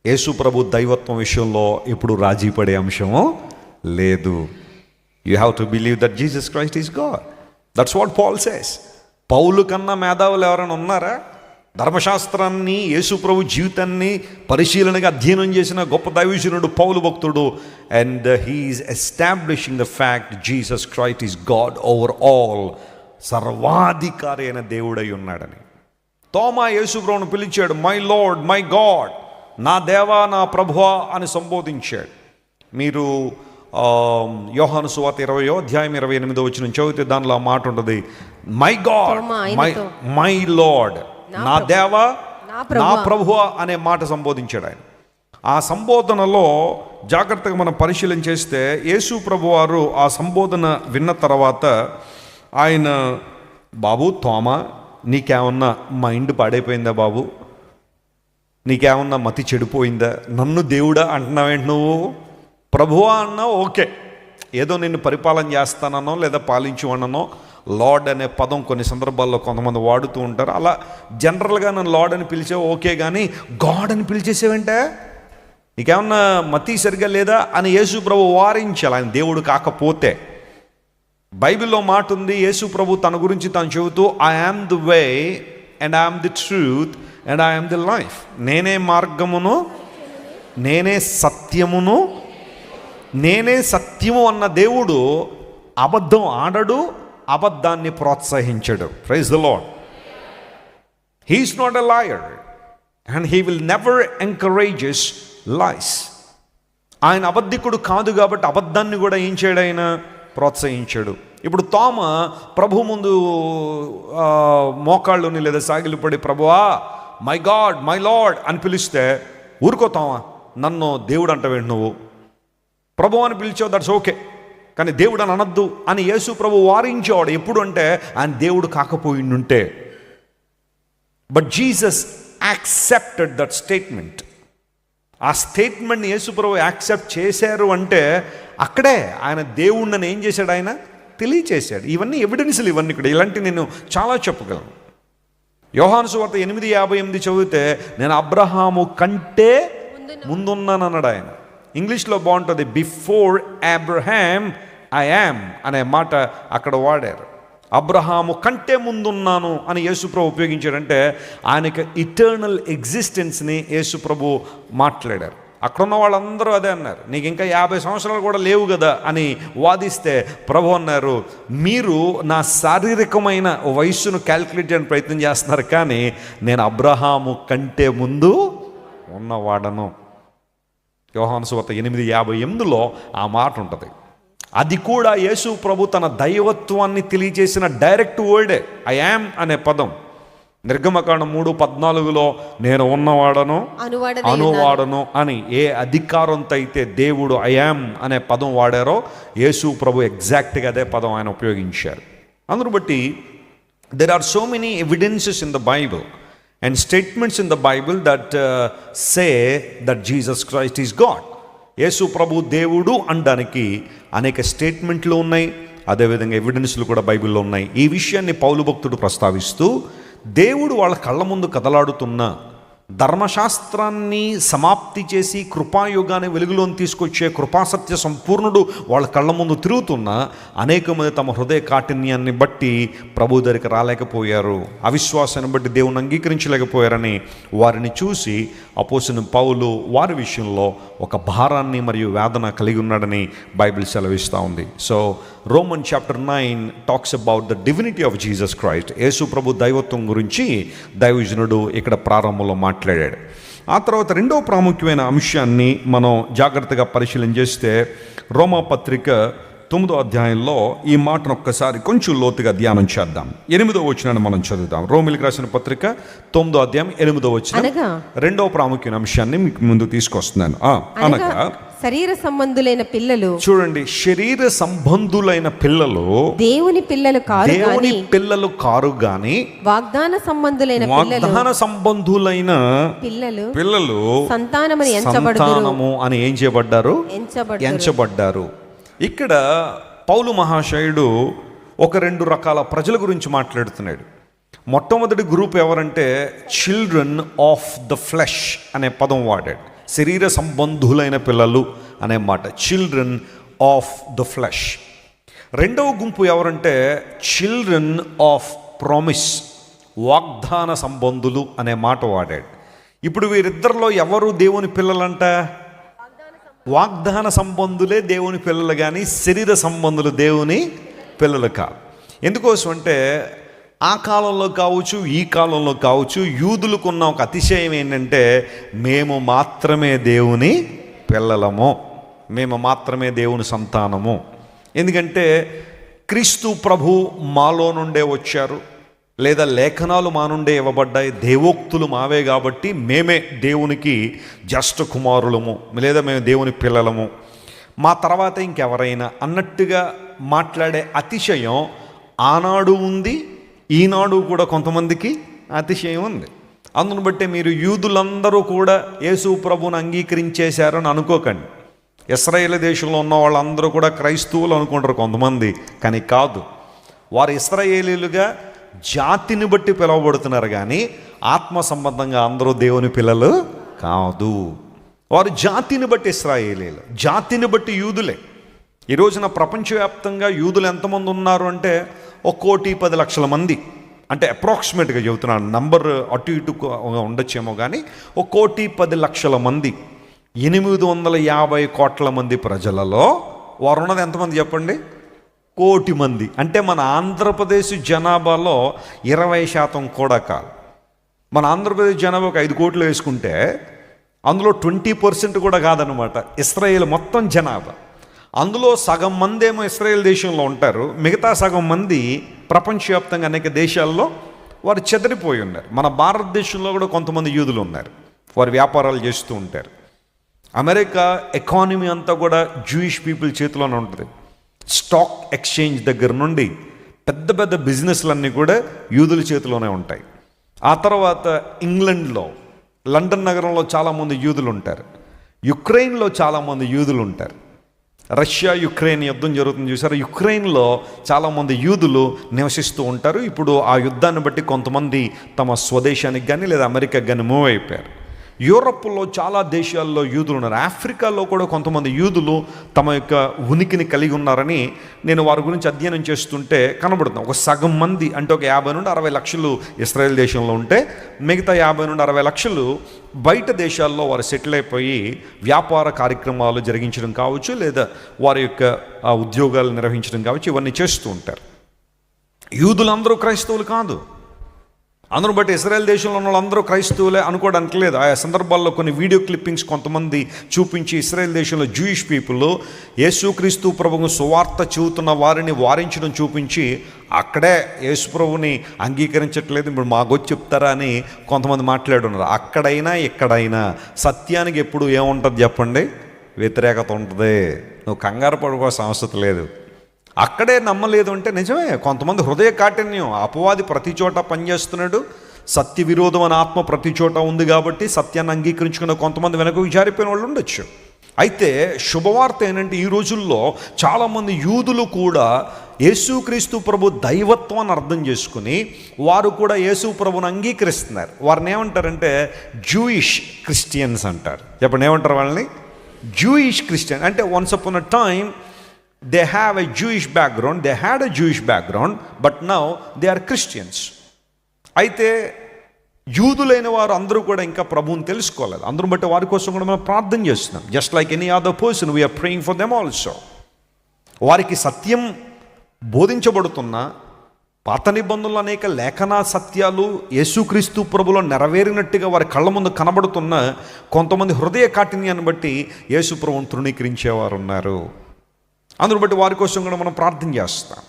యేసు ప్రభు దైవత్వం విషయంలో ఇప్పుడు రాజీ పడే అంశము లేదు. You have to believe that Jesus Christ is God. That's what Paul says. పౌలు కన్నా మేధావులు ఎవరైనా ఉన్నారా? ధర్మశాస్త్రాన్ని, యేసు ప్రభు జీవితాన్ని పరిశీలనగా అధ్యయనం చేసిన గొప్ప దైవజనుడు పౌలు భక్తుడు. And he is establishing the fact Jesus Christ is God over all. సర్వాధికారి అయిన దేవుడై ఉన్నాడని. తోమా యేసు ప్రభువును పిలిచాడు మై లార్డ్ మై గాడ్, నా దేవా నా ప్రభువా అని సంబోధించాడు. మీరు యోహాను సువార్త 20వ అధ్యాయం 28వ వచనం చదివితే దానిలో ఆ మాట ఉంటుంది, మై గాడ్ మై లార్డ్, నా దేవా నా ప్రభువా అనే మాట సంబోధించాడు ఆయన. ఆ సంబోధనలో జాగ్రత్తగా మనం పరిశీలన చేస్తే యేసు ప్రభువారు ఆ సంబోధన విన్న తర్వాత ఆయన, బాబు తోమా నీకేమన్నా మైండ్ పాడైపోయిందా బాబు, నీకేమన్నా మతి చెడిపోయిందా, నన్ను దేవుడా అంటున్నావేంటి నువ్వు, ప్రభువా అన్నావు ఓకే, ఏదో నిన్ను పరిపాలన చేస్తానో లేదా పాలించువనో, లార్డ్ అనే పదం కొన్ని సందర్భాల్లో కొంతమంది వాడుతూ ఉంటారు. అలా జనరల్గా నన్ను లార్డ్ అని పిలిచావు ఓకే, కానీ గాడ్ అని పిలిచేసేవంటే నీకేమన్నా మతి సరిగ్గా లేదా అని యేసు ప్రభు వారించాలి. ఆయన దేవుడు కాకపోతే. బైబిల్లో మాట ఉంది, యేసు ప్రభు తన గురించి తాను చెబుతూ I am the way and I am the truth and I am the life. నేనే మార్గమును, నేనే సత్యమును, నేనే సత్యము అన్న దేవుడు అబద్ధం ఆడడు, అబద్ధాన్ని ప్రోత్సహించడు. Praise the lord. He is not a liar and he will never encourages lies. ఆయన అబద్ధికుడు కాదు కాబట్టి అబద్ధాన్ని కూడా ఏం చేయడు, ఆయన ప్రోత్సహించాడు. ఇప్పుడు తోమ ప్రభు ముందు మోకాళ్ళుని లేదా సాగిలిపడి ప్రభువా మై గాడ్ మై లార్డ్ అని పిలిస్తే ఊరుకో తోమ, నన్ను దేవుడు అంటవేంటి నువ్వు, ప్రభు అని పిలిచావు దట్స్ ఓకే, కానీ దేవుడు అని అనద్దు అని యేసు ప్రభు వారించేవాడు. ఎప్పుడు అంటే ఆయన దేవుడు కాకపోయిండుంటే. But Jesus accepted that statement. ఆ స్టేట్మెంట్ని యేసు ప్రభు యాక్సెప్ట్ చేశారు అంటే అక్కడే ఆయన దేవుణ్ణి ఏం చేశాడు, ఆయన తెలియచేశాడు. ఇవన్నీ ఎవిడెన్స్లు, ఇవన్నీ కూడా ఇలాంటివి నేను చాలా చెప్పగలను. యోహాను సువార్త 8:58 చదివితే నేను అబ్రహాము కంటే ముందున్నాను అన్నాడు ఆయన. ఇంగ్లీష్లో బాగుంటుంది, బిఫోర్ అబ్రహాం ఐ యామ్ అనే మాట అక్కడ వాడారు. అబ్రహాము కంటే ముందున్నాను అని యేసుప్రభు ఉపయోగించాడంటే ఆయనకి ఇటర్నల్ ఎగ్జిస్టెన్స్ని యేసుప్రభు మాట్లాడారు. అక్కడున్న వాళ్ళందరూ అదే అన్నారు, నీకు ఇంకా 50 సంవత్సరాలు కూడా లేవు కదా అని వాదిస్తే ప్రభు అన్నారు, మీరు నా శారీరకమైన వయస్సును క్యాల్కులేట్ చేయడానికి ప్రయత్నం చేస్తున్నారు, కానీ నేను అబ్రహాము కంటే ముందు ఉన్నవాడను. యోహాను సువార్త 8:58 ఆ మాట ఉంటుంది. అది కూడా యేసు ప్రభు తన దైవత్వాన్ని తెలియజేసిన డైరెక్ట్ వర్డే ఐ యామ్ అనే పదం. నిర్గమకాండం 3:14 నేను ఉన్నవాడను అనువాడను అని ఏ అధికారంతో అయితే దేవుడు ఐ యామ్ అనే పదం వాడారో యేసు ప్రభు ఎగ్జాక్ట్గా అదే పదం ఆయన ఉపయోగించారు. అందును బట్టి there are so many evidences in the Bible and statements in the Bible that say that Jesus Christ is God. యేసు ప్రభు దేవుడు అనడానికి అనేక స్టేట్మెంట్లు ఉన్నాయి, అదేవిధంగా ఎవిడెన్స్లు కూడా బైబిల్లో ఉన్నాయి. ఈ విషయాన్ని పౌలు భక్తుడు ప్రస్తావిస్తూ దేవుడు వాళ్ళ కళ్ళ ముందు కదలాడుతున్న ధర్మశాస్త్రాన్ని సమాప్తి చేసి కృపాయుగాన్ని వెలుగులోని తీసుకొచ్చే కృపాసత్య సంపూర్ణుడు వాళ్ళ కళ్ళ ముందు తిరుగుతున్న అనేక మంది తమ హృదయ కాఠిన్యాన్ని బట్టి ప్రభు దగ్గరికి రాలేకపోయారు, అవిశ్వాసాన్ని బట్టి దేవుని అంగీకరించలేకపోయారని వారిని చూసి అపోస్తలుడైన పౌలు వారి విషయంలో ఒక భారాన్ని మరియు వేదన కలిగి ఉన్నాడని బైబిల్ సెలవిస్తూ ఉంది. So Roman chapter 9 talks about the divinity of Jesus Christ. యేసు ప్రభు దైవత్వం గురించి దైవజనుడు ఇక్కడ ప్రారంభంలో మాట్లాడాడు. ఆ తర్వాత రెండవ ప్రాముఖ్యమైన అంశాన్ని మనం జాగ్రత్తగా పరిశీలన చేస్తే రోమా పత్రిక 9వ అధ్యాయంలో ఈ మాటను ఒక్కసారి కొంచెం లోతుగా ధ్యానం చేద్దాం. 8వ వచనాన్ని మనం చదువుతాం. రోమిలికి రాసిన పత్రిక 9వ అధ్యాయం 8వ వచనం రెండవ ప్రాముఖ్యమైన అంశాన్ని మీకు ముందు తీసుకొస్తున్నాను. అనగా శరీర సంబంధులైన పిల్లలు, చూడండి, శరీర సంబంధులైన పిల్లలు దేవుని పిల్లలు కారు గాని వాగ్దాన సంబంధులైన పిల్లలు సంతానము అని ఏం చేయబడ్డారు, ఎంచబడ్డారు. ఇక్కడ పౌలు మహాశయుడు ఒక 2 రకాల ప్రజల గురించి మాట్లాడుతున్నాడు. మొట్టమొదటి గ్రూప్ ఎవరంటే చిల్డ్రన్ ఆఫ్ ద ఫ్లెష్ అనే పదం వాడాడు. శరీర సంబంధులైన పిల్లలు అనే మాట, చిల్డ్రన్ ఆఫ్ ద ఫ్లెష్. రెండవ గుంపు ఎవరంటే చిల్డ్రన్ ఆఫ్ ప్రామిస్, వాగ్దాన సంబంధులు అనే మాట వాడాడు. ఇప్పుడు వీరిద్దరిలో ఎవరు దేవుని పిల్లలంట? వాగ్దాన సంబంధులే దేవుని పిల్లలు, కానీ శరీర సంబంధులు దేవుని పిల్లలు కాదు. ఎందుకోసం అంటే ఆ కాలంలో కావచ్చు ఈ కాలంలో కావచ్చు యూదులకు ఉన్న ఒక అతిశయం ఏంటంటే మేము మాత్రమే దేవుని పిల్లలము, మేము మాత్రమే దేవుని సంతానము. ఎందుకంటే క్రీస్తు ప్రభు మాలో నుండే వచ్చారు, లేదా లేఖనాలు మా నుండే ఇవ్వబడ్డాయి, దేవోక్తులు మావే కాబట్టి మేమే దేవునికి జ్యేష్ఠ కుమారులము, లేదా మేము దేవుని పిల్లలము, మా తర్వాత ఇంకెవరైనా అన్నట్టుగా మాట్లాడే అతిశయం ఆనాడు ఉంది, ఈనాడు కూడా కొంతమందికి అతిశయం ఉంది. అందును బట్టే మీరు యూదులందరూ కూడా యేసు ప్రభువును అంగీకరించేశారని అనుకోకండి. ఇశ్రాయేలు దేశంలో ఉన్న వాళ్ళందరూ కూడా క్రైస్తవులు అనుకుంటారు కొంతమంది, కానీ కాదు. వారు ఇశ్రాయేలీలుగా జాతిని బట్టి పిలువబడుతున్నారు, కానీ ఆత్మ సంబంధంగా అందరూ దేవుని పిల్లలు కాదు. వారు జాతిని బట్టి ఇశ్రాయేలీలు, జాతిని బట్టి యూదులే. ఈ రోజున ప్రపంచవ్యాప్తంగా యూదులు ఎంతమంది ఉన్నారు అంటే 1,10,00,000 మంది. అంటే అప్రాక్సిమేట్గా చెబుతున్నాను, నంబర్ అటు ఇటు ఉండొచ్చేమో, కానీ 1,10,00,000 మంది. 850 కోట్ల మంది ప్రజలలో వారు ఉన్నది ఎంతమంది చెప్పండి? 1,00,00,000 మంది. అంటే మన ఆంధ్రప్రదేశ్ జనాభాలో 20% కూడా కాదు. మన ఆంధ్రప్రదేశ్ జనాభా ఒక 5 కోట్లు వేసుకుంటే అందులో 20% కూడా కాదనమాట ఇస్రాయేల్ మొత్తం జనాభా. అందులో సగం మంది ఏమో ఇస్రాయేల్ దేశంలో ఉంటారు, మిగతా సగం మంది ప్రపంచవ్యాప్తంగా అనేక దేశాల్లో వారు చెదిరిపోయి ఉన్నారు. మన భారతదేశంలో కూడా కొంతమంది యూదులు ఉన్నారు, వారు వ్యాపారాలు చేస్తూ ఉంటారు. అమెరికా ఎకానమీ అంతా కూడా జూయిష్ పీపుల్ చేతిలోనే ఉంటుంది. స్టాక్ ఎక్స్చేంజ్ దగ్గర నుండి పెద్ద పెద్ద బిజినెస్లన్నీ కూడా యూదుల చేతిలోనే ఉంటాయి. ఆ తర్వాత ఇంగ్లండ్లో, లండన్ నగరంలో చాలామంది యూదులు ఉంటారు. యుక్రెయిన్లో చాలామంది యూదులు ఉంటారు. రష్యా యుక్రెయిన్ యుద్ధం జరుగుతుంది చూసారు, యుక్రెయిన్లో చాలామంది యూదులు నివసిస్తూ ఉంటారు. ఇప్పుడు ఆ యుద్ధాన్ని బట్టి కొంతమంది తమ స్వదేశానికి కానీ లేదా అమెరికాకి కానీ మూవ్ అయిపోయారు. యూరప్లో చాలా దేశాల్లో యూదులు ఉన్నారు. ఆఫ్రికాలో కూడా కొంతమంది యూదులు తమ యొక్క ఉనికిని కలిగి ఉన్నారని నేను వారి గురించి అధ్యయనం చేస్తుంటే కనబడుతుంది. ఒక సగం మంది అంటే ఒక 50 నుండి 60 లక్షలు ఇస్రాయేల్ దేశంలో ఉంటే మిగతా 50 నుండి 60 లక్షలు బయట దేశాల్లో వారు సెటిల్ అయిపోయి వ్యాపార కార్యక్రమాలు జరిగించడం కావచ్చు, లేదా వారి యొక్క ఉద్యోగాలు నిర్వహించడం కావచ్చు, ఇవన్నీ చేస్తూ ఉంటారు. యూదులందరూ క్రైస్తవులు కాదు. అందరూ బట్టి ఇశ్రాయేల్ దేశంలో ఉన్న వాళ్ళందరూ క్రైస్తవులే అనుకోవడానికి లేదు. ఆయా సందర్భాల్లో కొన్ని వీడియో క్లిప్పింగ్స్ కొంతమంది చూపించి ఇశ్రాయేల్ దేశంలో జూయిష్ పీపుల్ యేసుక్రీస్తు ప్రభువు సువార్త చెబుతున్న వారిని వారించడం చూపించి అక్కడే యేసు ప్రభువుని అంగీకరించట్లేదు, ఇప్పుడు మాకొచ్చి చెప్తారా అని కొంతమంది మాట్లాడున్నారు. అక్కడైనా ఇక్కడైనా సత్యానికి ఎప్పుడు ఏముంటుంది చెప్పండి, వ్యతిరేకత ఉంటుంది. నువ్వు కంగారు పడుకోవాల్సిన అవసరం లేదు. అక్కడే నమ్మలేదు అంటే నిజమే, కొంతమంది హృదయ కాఠిన్యం, అపవాది ప్రతి చోట పనిచేస్తున్నాడు, సత్య విరోధం అనే ఆత్మ ప్రతి చోట ఉంది కాబట్టి సత్యాన్ని అంగీకరించుకున్న కొంతమంది వెనక జారిపోయిన వాళ్ళు ఉండొచ్చు. అయితే శుభవార్త ఏంటంటే ఈ రోజుల్లో చాలామంది యూదులు కూడా యేసుక్రీస్తు ప్రభు దైవత్వాన్ని అర్థం చేసుకుని వారు కూడా యేసు ప్రభుని అంగీకరిస్తున్నారు. వారిని ఏమంటారంటే జూయిష్ క్రిస్టియన్స్ అంటారు. చెప్పండి, ఏమంటారు వాళ్ళని? Jewish Christian. అంటే once upon a time they have a Jewish background, they had a Jewish background, but now they are Christians. అయితే యూదులైన వారు అందరూ కూడా ఇంకా ప్రభువుని తెలుసుకోలేదు. అందరూ బట్టి వారి కోసం కూడా మనం ప్రార్థన చేస్తున్నాం. Just like any other person we are praying for them also. వారికి సత్యం బోధించబడుతున్న పాత నిబంధనలు అనేక లేఖనా సత్యాలు యేసుక్రీస్తు ప్రభులో నెరవేరినట్టుగా వారి కళ్ళ ముందు కనబడుతున్న కొంతమంది హృదయ కాఠిన్యాన్ని బట్టి యేసు ప్రభువును తృణీకరించేవారు ఉన్నారు. అందును బట్టి వారి కోసం కూడా మనం ప్రార్థన చేస్తాం.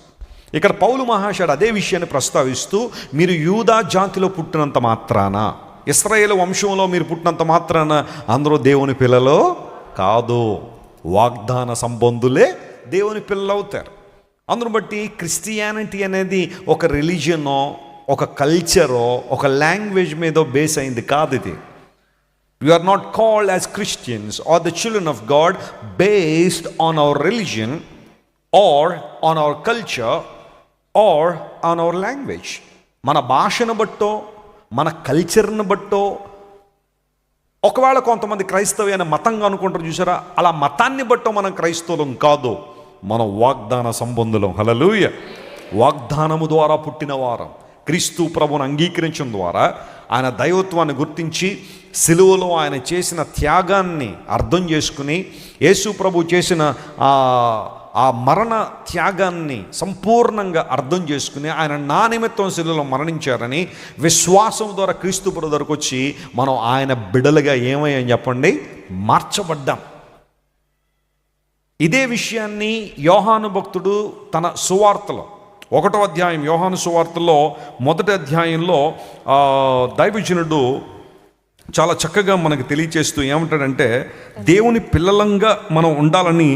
ఇక్కడ పౌలు మహాశయుడు అదే విషయాన్ని ప్రస్తావిస్తూ, మీరు యూదా జాతిలో పుట్టినంత మాత్రాన, ఇశ్రాయేలు వంశంలో మీరు పుట్టినంత మాత్రాన అందరూ దేవుని పిల్లలు కాదు, వాగ్దాన సంబంధులే దేవుని పిల్లలు అవుతారు. అందును బట్టి క్రిస్టియానిటీ అనేది ఒక రిలీజియనో, ఒక కల్చరో, ఒక లాంగ్వేజ్ మీదో బేస్ అయింది కాదు. ఇది we are not called as Christians or the children of God based on our religion or on our culture or on our language. మన భాషను బట్టో మన కల్చర్ను బట్టో, ఒకవేళ కొంతమంది క్రైస్తవ్యాన్ని మతంగా అనుకుంటారు చూసారా, అలా మతాన్ని బట్టో మనం క్రైస్తవులం కాదు, మనం వాగ్దాన సంబంధులం. హల్లెలూయా. వాగ్దానము ద్వారా పుట్టిన వారం, క్రీస్తు ప్రభువును అంగీకరించడం ద్వారా ఆయన దైవత్వాన్ని గుర్తించి సిలువలో ఆయన చేసిన త్యాగాన్ని అర్థం చేసుకుని యేసు ప్రభు చేసిన ఆ మరణ త్యాగాన్ని సంపూర్ణంగా అర్థం చేసుకుని ఆయన నా నిమిత్తం సిలువలో మరణించారని విశ్వాసం ద్వారా క్రీస్తు ప్రభు దగ్గరకు వచ్చి మనం ఆయన బిడ్డలుగా ఏమయ్యాం చెప్పండి, మార్చబడ్డాం. ఇదే విషయాన్ని యోహాను భక్తుడు తన సువార్తలో 1వ అధ్యాయం, యోహాను సువార్తలో 1వ అధ్యాయంలో దైవజనుడు చాలా చక్కగా మనకు తెలియచేస్తూ ఏమంటాడంటే, దేవుని పిల్లలంగా మనం ఉండాలని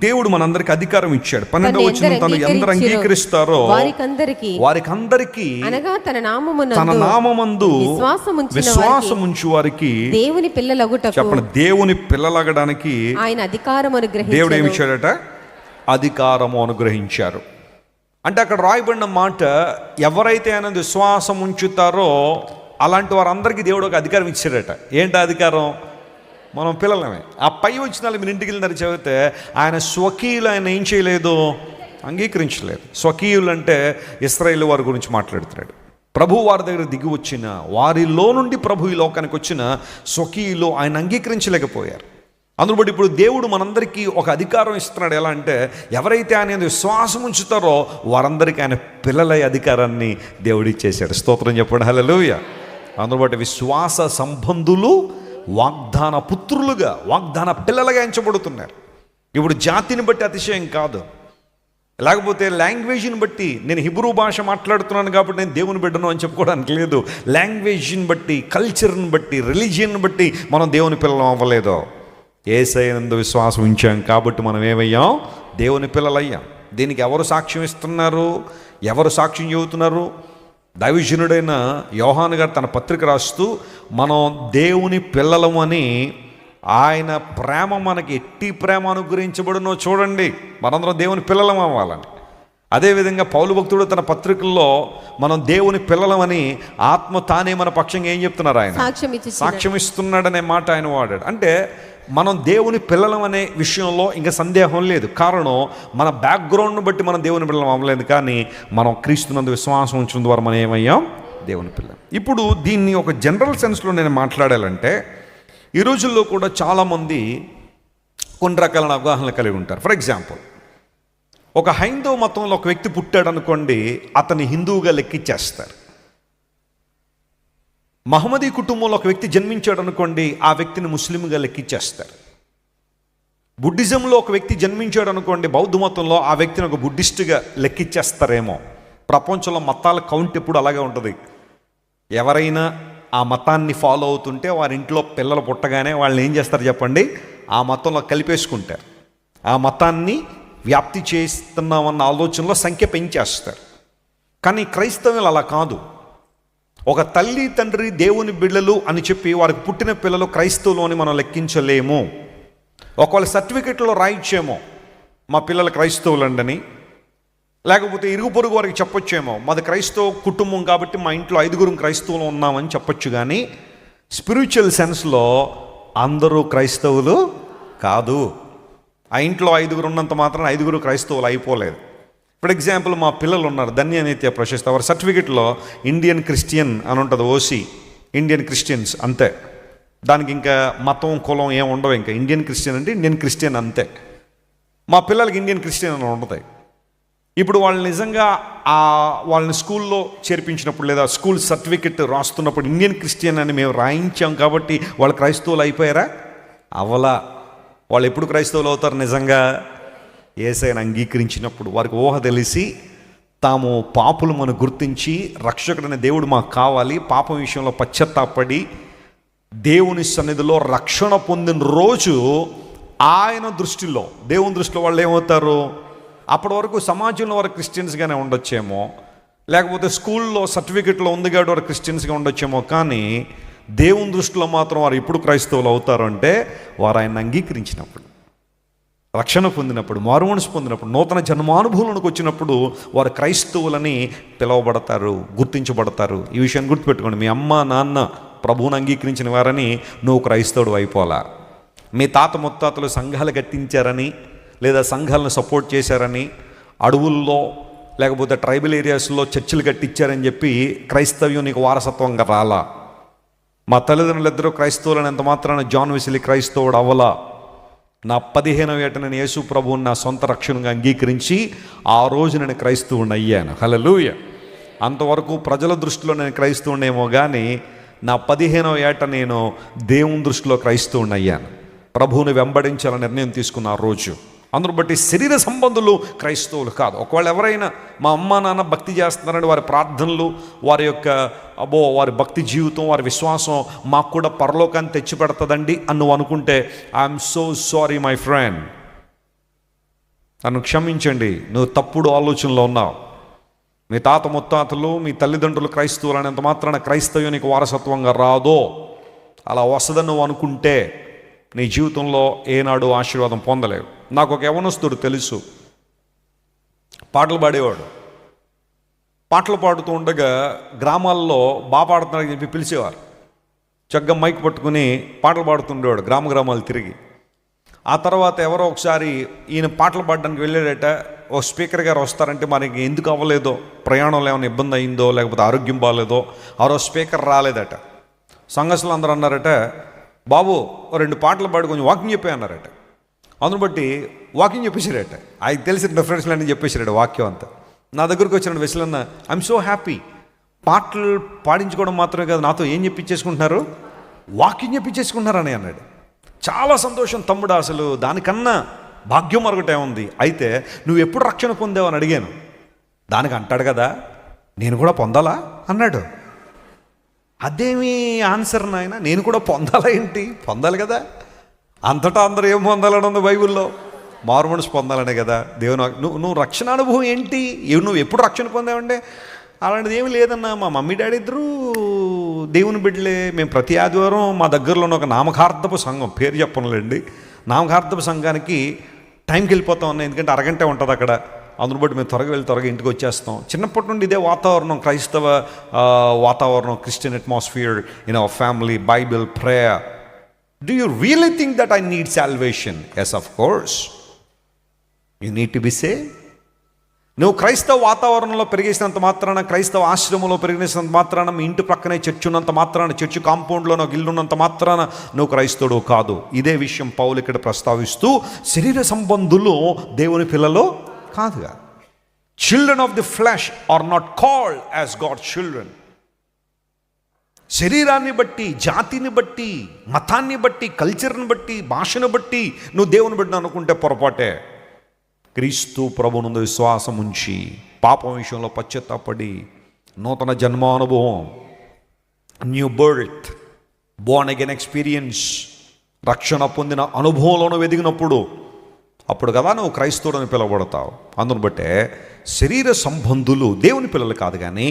దేవుడు మనందరికి అధికారం ఇచ్చాడు. 12వ వచనం, తను ఎందరు అంగీకరిస్తారో వారికందరికీ అనగా తన నామమందు విశ్వాసముంచు వారికి దేవుని పిల్లలగుటకు, చెప్పండి, దేవుని పిల్లలగడానికి ఆయన అధికారము అనుగ్రహించాడు. దేవుడు ఏమి ఇచ్చాడట? అధికారము అనుగ్రహించారు. అంటే అక్కడ రాయబడిన మాట, ఎవరైతే ఆయన విశ్వాసం ఉంచుతారో అలాంటి వారందరికీ దేవుడు ఒక అధికారం ఇచ్చాడట. ఏంటి అధికారం? మనం పిల్లలమే. ఆ పై వచ్చిన వాళ్ళు మీరు ఇంటికి వెళ్ళినారు చదివితే, ఆయన స్వకీయులు ఆయన ఏం చేయలేదు, అంగీకరించలేదు. స్వకీయులు అంటే ఇశ్రాయేలు వారి గురించి మాట్లాడుతున్నాడు. ప్రభు వారి దగ్గర దిగి వచ్చిన వారిలో నుండి ప్రభు ఈ లోకానికి వచ్చిన స్వకీయులు ఆయన అంగీకరించలేకపోయారు. అందులో బట్టి ఇప్పుడు దేవుడు మనందరికీ ఒక అధికారం ఇస్తున్నాడు. ఎలా అంటే, ఎవరైతే ఆయన విశ్వాసం ఉంచుతారో వారందరికీ ఆయన పిల్లల అధికారాన్ని దేవుడు ఇచ్చేశాడు. స్తోత్రం చెప్పండి, హల్లెలూయా. అందులో బట్టి విశ్వాస సంబంధులు వాగ్దాన పుత్రులుగా, వాగ్దాన పిల్లలుగా ఎంచబడుతున్నారు. ఇప్పుడు జాతిని బట్టి అతిశయం కాదు, లేకపోతే లాంగ్వేజ్ని బట్టి నేను హిబ్రూ భాష మాట్లాడుతున్నాను కాబట్టి నేను దేవుని బిడ్డను అని చెప్పుకోవడానికి లేదు. లాంగ్వేజ్ని బట్టి, కల్చర్ని బట్టి, రిలీజియన్ని బట్టి మనం దేవుని పిల్లలం అవ్వలేదు. యేసయ్యనందు విశ్వాసం ఉంచాం కాబట్టి మనం ఏమయ్యాం? దేవుని పిల్లలయ్యాం. దీనికి ఎవరు సాక్ష్యం ఇస్తున్నారు? ఎవరు సాక్ష్యం చెబుతున్నారు? దైవజనుడైన యోహాను గారు తన పత్రిక రాస్తూ మనం దేవుని పిల్లలమని, ఆయన ప్రేమ మనకి ఎట్టి ప్రేమ అనుగ్రహించబడునో చూడండి, మనందరం దేవుని పిల్లలం అవ్వాలని. అదేవిధంగా పౌలు భక్తుడు తన పత్రికల్లో మనం దేవుని పిల్లలమని ఆత్మ తానే మన పక్షంగా ఏం చెప్తున్నారు? ఆయన సాక్ష్యం ఇస్తున్నాడనే మాట ఆయన వాడాడు. అంటే మనం దేవుని పిల్లలం అనే విషయంలో ఇంకా సందేహం లేదు. కారణం మన బ్యాక్గ్రౌండ్ను బట్టి మనం దేవుని పిల్లలం అవ్వలేదు, కానీ మనం క్రీస్తునందు విశ్వాసం ఉంచడం ద్వారా మనం ఏమయ్యాం? దేవుని పిల్లలు. ఇప్పుడు దీన్ని ఒక జనరల్ సెన్స్లో నేను మాట్లాడాలంటే, ఈ రోజుల్లో కూడా చాలామంది కొన్ని రకాల అవగాహనలు కలిగి ఉంటారు. ఫర్ ఎగ్జాంపుల్, ఒక హైందవ మతంలో ఒక వ్యక్తి పుట్టాడు అనుకోండి, అతన్ని హిందువుగా లెక్కిచ్చేస్తారు. మహమ్మదీ కుటుంబంలో ఒక వ్యక్తి జన్మించాడు అనుకోండి, ఆ వ్యక్తిని ముస్లింగా లెక్కిచ్చేస్తారు. బుద్ధిజంలో ఒక వ్యక్తి జన్మించాడు అనుకోండి, బౌద్ధ మతంలో ఆ వ్యక్తిని ఒక బుద్ధిస్టుగా లెక్కిచ్చేస్తారేమో. ప్రపంచంలో మతాల కౌంట్ ఎప్పుడు అలాగే ఉంటుంది. ఎవరైనా ఆ మతాన్ని ఫాలో అవుతుంటే వారి ఇంట్లో పిల్లలు పుట్టగానే వాళ్ళని ఏం చేస్తారు చెప్పండి? ఆ మతంలో కలిపేసుకుంటారు. ఆ మతాన్ని వ్యాప్తి చేస్తున్నామన్న ఆలోచనలో సంఖ్య పెంచేస్తారు. కానీ క్రైస్తవులు అలా కాదు. ఒక తల్లి తండ్రి దేవుని బిడ్డలు అని చెప్పి వారికి పుట్టిన పిల్లలు క్రైస్తవులు అని మనం లెక్కించలేము. ఒకవేళ సర్టిఫికెట్లో రాయిచ్చేమో మా పిల్లలు క్రైస్తవులండని, లేకపోతే ఇరుగు పొరుగు వారికి చెప్పొచ్చేమో మాది క్రైస్తవ కుటుంబం కాబట్టి మా ఇంట్లో 5 క్రైస్తవులు ఉన్నామని చెప్పొచ్చు. కానీ స్పిరిచువల్ సెన్స్లో అందరూ క్రైస్తవులు కాదు. ఆ ఇంట్లో 5 ఉన్నంత మాత్రం 5 క్రైస్తవులు అయిపోలేదు. ఫర్ ఎగ్జాంపుల్, మా పిల్లలు ఉన్నారు, ధన్యనిత్య ప్రశస్త, వారి సర్టిఫికెట్లో ఇండియన్ క్రిస్టియన్ అని ఉంటుంది, ఓసీ, ఇండియన్ క్రిస్టియన్స్ అంతే. దానికి ఇంకా మతం కులం ఏమి ఉండవు. ఇంకా ఇండియన్ క్రిస్టియన్ అంటే ఇండియన్ క్రిస్టియన్ అంతే. మా పిల్లలకి ఇండియన్ క్రిస్టియన్ అని ఉంటుంది. ఇప్పుడు వాళ్ళు నిజంగా వాళ్ళని స్కూల్లో చేర్పించినప్పుడు లేదా స్కూల్ సర్టిఫికెట్ రాస్తున్నప్పుడు ఇండియన్ క్రిస్టియన్ అని మేము రాయించాం కాబట్టి వాళ్ళు క్రైస్తవులు అయిపోయారా? అవలా. వాళ్ళు ఎప్పుడు క్రైస్తవులు అవుతారు? నిజంగా యేసయ్యను అంగీకరించినప్పుడు. వారికి ఊహ తెలిసి తాము పాపులు మనం గుర్తించి రక్షకుడైన దేవుడు మాకు కావాలి, పాపం విషయంలో పశ్చాత్తాపడి దేవుని సన్నిధిలో రక్షణ పొందిన రోజు ఆయన దృష్టిలో, దేవుని దృష్టిలో వాళ్ళు ఏమవుతారు? అప్పటి వరకు సమాజంలో వారు క్రిస్టియన్స్గానే ఉండొచ్చేమో, లేకపోతే స్కూల్లో సర్టిఫికెట్లో ఉంది కాబట్టి వారు క్రిస్టియన్స్గా ఉండొచ్చేమో, కానీ దేవుని దృష్టిలో మాత్రం వారు ఎప్పుడు క్రైస్తవులు అవుతారు అంటే వారు ఆయన అంగీకరించినప్పుడు, రక్షణ పొందినప్పుడు, మారుమనసు పొందినప్పుడు, నూతన జన్మానుభవంలోకి వచ్చినప్పుడు వారు క్రైస్తవులని పిలువబడతారు, గుర్తించబడతారు. ఈ విషయాన్ని గుర్తుపెట్టుకోండి. మీ అమ్మ నాన్న ప్రభువుని అంగీకరించిన వారని నువ్వు క్రైస్తవుడు అయిపోలా. మీ తాత ముత్తాతలు సంఘాలు కట్టించారని లేదా సంఘాలను సపోర్ట్ చేశారని, అడవుల్లో లేకపోతే ట్రైబల్ ఏరియాస్లో చర్చిలు కట్టించారని చెప్పి క్రైస్తవ్యం నీకు వారసత్వంగా రాలా. మా తల్లిదండ్రులు ఇద్దరు క్రైస్తవులని ఎంత మాత్రాన జాన్ వెస్లీ క్రైస్తవుడు అవ్వలా. నా 15వ ఏట నేను యేసు ప్రభువుని నా సొంత రక్షణగా అంగీకరించి ఆ రోజు నేను క్రైస్తవుని అయ్యాను. హల్లెలూయా. అంతవరకు ప్రజల దృష్టిలో నేను క్రైస్తవునేమో కానీ నా 15వ ఏట నేను దేవుని దృష్టిలో క్రైస్తవుని అయ్యాను. ప్రభువుని వెంబడించాలని నిర్ణయం తీసుకున్న ఆ రోజు. అందును బట్టి శరీర సంబంధులు క్రైస్తవులు కాదు. ఒకవేళ ఎవరైనా మా అమ్మ నాన్న భక్తి చేస్తున్నారని వారి ప్రార్థనలు, వారి యొక్క వారి భక్తి జీవితం, వారి విశ్వాసం మాకు కూడా పరలోకాన్ని తెచ్చిపెడుతుందండి అని నువ్వు అనుకుంటే I'm so sorry my friend, నన్ను క్షమించండి, నువ్వు తప్పుడు ఆలోచనలో ఉన్నావు. మీ తాత ముత్తాతలు, మీ తల్లిదండ్రులు క్రైస్తవులు అనేంత మాత్రాన క్రైస్తవ్యం నీకు వారసత్వంగా రాదో. అలా వస్తుందని నువ్వు అనుకుంటే నీ జీవితంలో ఏనాడు ఆశీర్వాదం పొందలేవు. నాకు ఒక యవనస్తుడు తెలుసు, పాటలు పాడేవాడు. పాటలు పాడుతూ ఉండగా గ్రామాల్లో బాగా పాడుతున్నారని చెప్పి పిలిచేవారు. చక్కగా మైక్ పట్టుకుని పాటలు పాడుతుండేవాడు గ్రామాలు తిరిగి. ఆ తర్వాత ఎవరో ఒకసారి ఈయన పాటలు పాడడానికి వెళ్ళాడట. ఓ స్పీకర్ గారు వస్తారంటే మనకి ఎందుకు అవ్వలేదో, ప్రయాణంలో ఏమైనా ఇబ్బంది అయిందో లేకపోతే ఆరోగ్యం బాగాలేదో ఆ రోజు స్పీకర్ రాలేదట. సంఘస్థులు అందరూ అన్నారట, బాబు 2 పాటలు పాడి కొంచెం వాకింగ్ చెప్పే అన్నారట. అందును బట్టి వాకింగ్ చెప్పేసారట. ఆయనకి తెలిసిన డిఫరెన్స్లు అన్నీ చెప్పేసారట వాక్యం అంతా. నా దగ్గరకు వచ్చిన వెసులన్న ఐఎమ్ సో హ్యాపీ, పాటలు పాడించుకోవడం మాత్రమే కాదు, నాతో ఏం చెప్పించేసుకుంటున్నారు, వాక్యం చెప్పించేసుకుంటున్నారని అన్నాడు. చాలా సంతోషం తమ్ముడు, అసలు దానికన్నా భాగ్యం మరొకటే ఉంది. అయితే నువ్వు ఎప్పుడు రక్షణ పొందావు అని అడిగాను. దానికి అంటాడు కదా, నేను కూడా పొందాలా అన్నాడు. అదేమి ఆన్సర్ నాయన, నేను కూడా పొందాలా ఏంటి? పొందాలి కదా, అంతటా అందరూ ఏం పొందాలని ఉంది బైబిల్లో, మారు మనసు పొందాలనే కదా దేవుని. నువ్వు రక్షణ అనుభవం ఏంటి, నువ్వు ఎప్పుడు రక్షణ పొందావంటే అలాంటిది ఏమి లేదన్నా. మా మమ్మీ డాడీ ఇద్దరు దేవుని బిడ్డలే. మేము ప్రతి ఆదివారం మా దగ్గరలో ఉన్న ఒక నామకార్థపు సంఘం, పేరు చెప్పనులేండి, నామకార్థపు సంఘానికి టైంకి వెళ్ళిపోతాం అన్న, ఎందుకంటే అరగంటే ఉంటుంది అక్కడ. అందును బట్టి మేము త్వరగా వెళ్ళి త్వరగా ఇంటికి వచ్చేస్తాం. చిన్నప్పటి నుండి ఇదే వాతావరణం, క్రైస్తవ వాతావరణం, Christian atmosphere in our family, Bible, prayer. Do you really think that I need salvation? Yes, of course you need to be saved. నువ్వు క్రైస్తవ వాతావరణంలో పెరిగేసినంత మాత్రాన, క్రైస్తవ ఆశ్రమంలో పెరిగినంత మాత్రాన, మీ ఇంటి ప్రక్కనే చర్చి ఉన్నంత మాత్రాన, చర్చి కాంపౌండ్లో ఒక ఇల్లు ఉన్నంత మాత్రాన నువ్వు క్రైస్తవుడు కాదు. ఇదే విషయం పౌలు ఇక్కడ ప్రస్తావిస్తూ, శరీర సంబంధులు దేవుని పిల్లలు కాదుగా. Children of the flesh are not called as God children. శరీరాన్ని బట్టి, జాతిని బట్టి, మతాన్ని బట్టి, కల్చర్ని బట్టి, భాషను బట్టి నువ్వు దేవుని బిడ్డ అనుకుంటే పొరపాటే. క్రీస్తు ప్రభునందు విశ్వాసం ఉంచి, పాపం విషయంలో పశ్చాత్తాపడి, నూతన జన్మానుభవం, new birth, born again experience, రక్షణ పొందిన అనుభవంలోనూ ఎదిగినప్పుడు అప్పుడు కదా నువ్వు క్రైస్తవుడని పిలువబడతావు. అందును బట్టే శరీర సంబంధులు దేవుని పిల్లలు కాదు, కానీ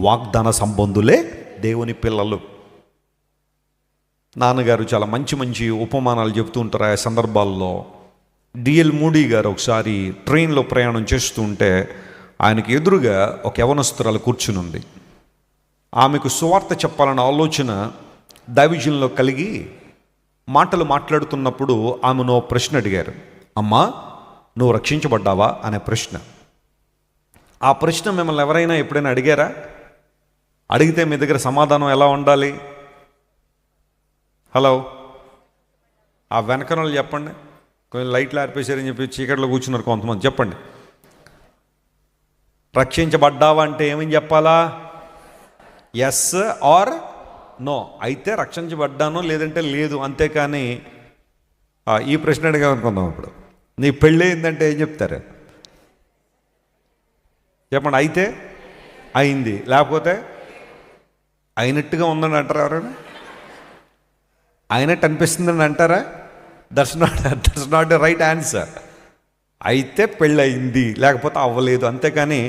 వాగ్దాన సంబంధులే దేవుని పిల్లలు. నాన్నగారు చాలా మంచి మంచి ఉపమానాలు చెబుతూ ఉంటారు ఆ సందర్భాల్లో. డిఎల్ మూడీ గారు ఒకసారి ట్రైన్లో ప్రయాణం చేస్తూ ఉంటే ఆయనకి ఎదురుగా ఒక యవనస్తురాలు కూర్చుని ఉంది. ఆమెకు సువార్త చెప్పాలన్న ఆలోచన దైవజనులో కలిగి మాటలు మాట్లాడుతున్నప్పుడు ఆమెను ప్రశ్న అడిగారు. అమ్మా, నువ్వు రక్షించబడ్డావా అనే ప్రశ్న. ఆ ప్రశ్న మిమ్మల్ని ఎవరైనా ఎప్పుడైనా అడిగారా? అడిగితే మీ దగ్గర సమాధానం ఎలా ఉండాలి? హలో, ఆ వెనకన వాళ్ళు చెప్పండి. కొంచెం లైట్లు ఆర్పేశారని చెప్పి చీకట్లో కూర్చున్నారు కొంతమంది. చెప్పండి, రక్షించబడ్డావా అంటే ఏమని చెప్పాలా? Yes or no. అయితే రక్షించబడ్డాను, లేదంటే లేదు, అంతేకాని ఈ ప్రశ్న అడిగామనుకుందాం. ఇప్పుడు నీ పెళ్ళి అయిందంటే ఏం చెప్తారు? చెప్పండి. అయితే అయింది, లేకపోతే అయినట్టుగా ఉందని అంటారా? ఎవరైనా అయినట్టు అనిపిస్తుందని అంటారా? That's not the right answer. అయితే పెళ్ళి అయింది, లేకపోతే అవ్వలేదు, అంతేకాని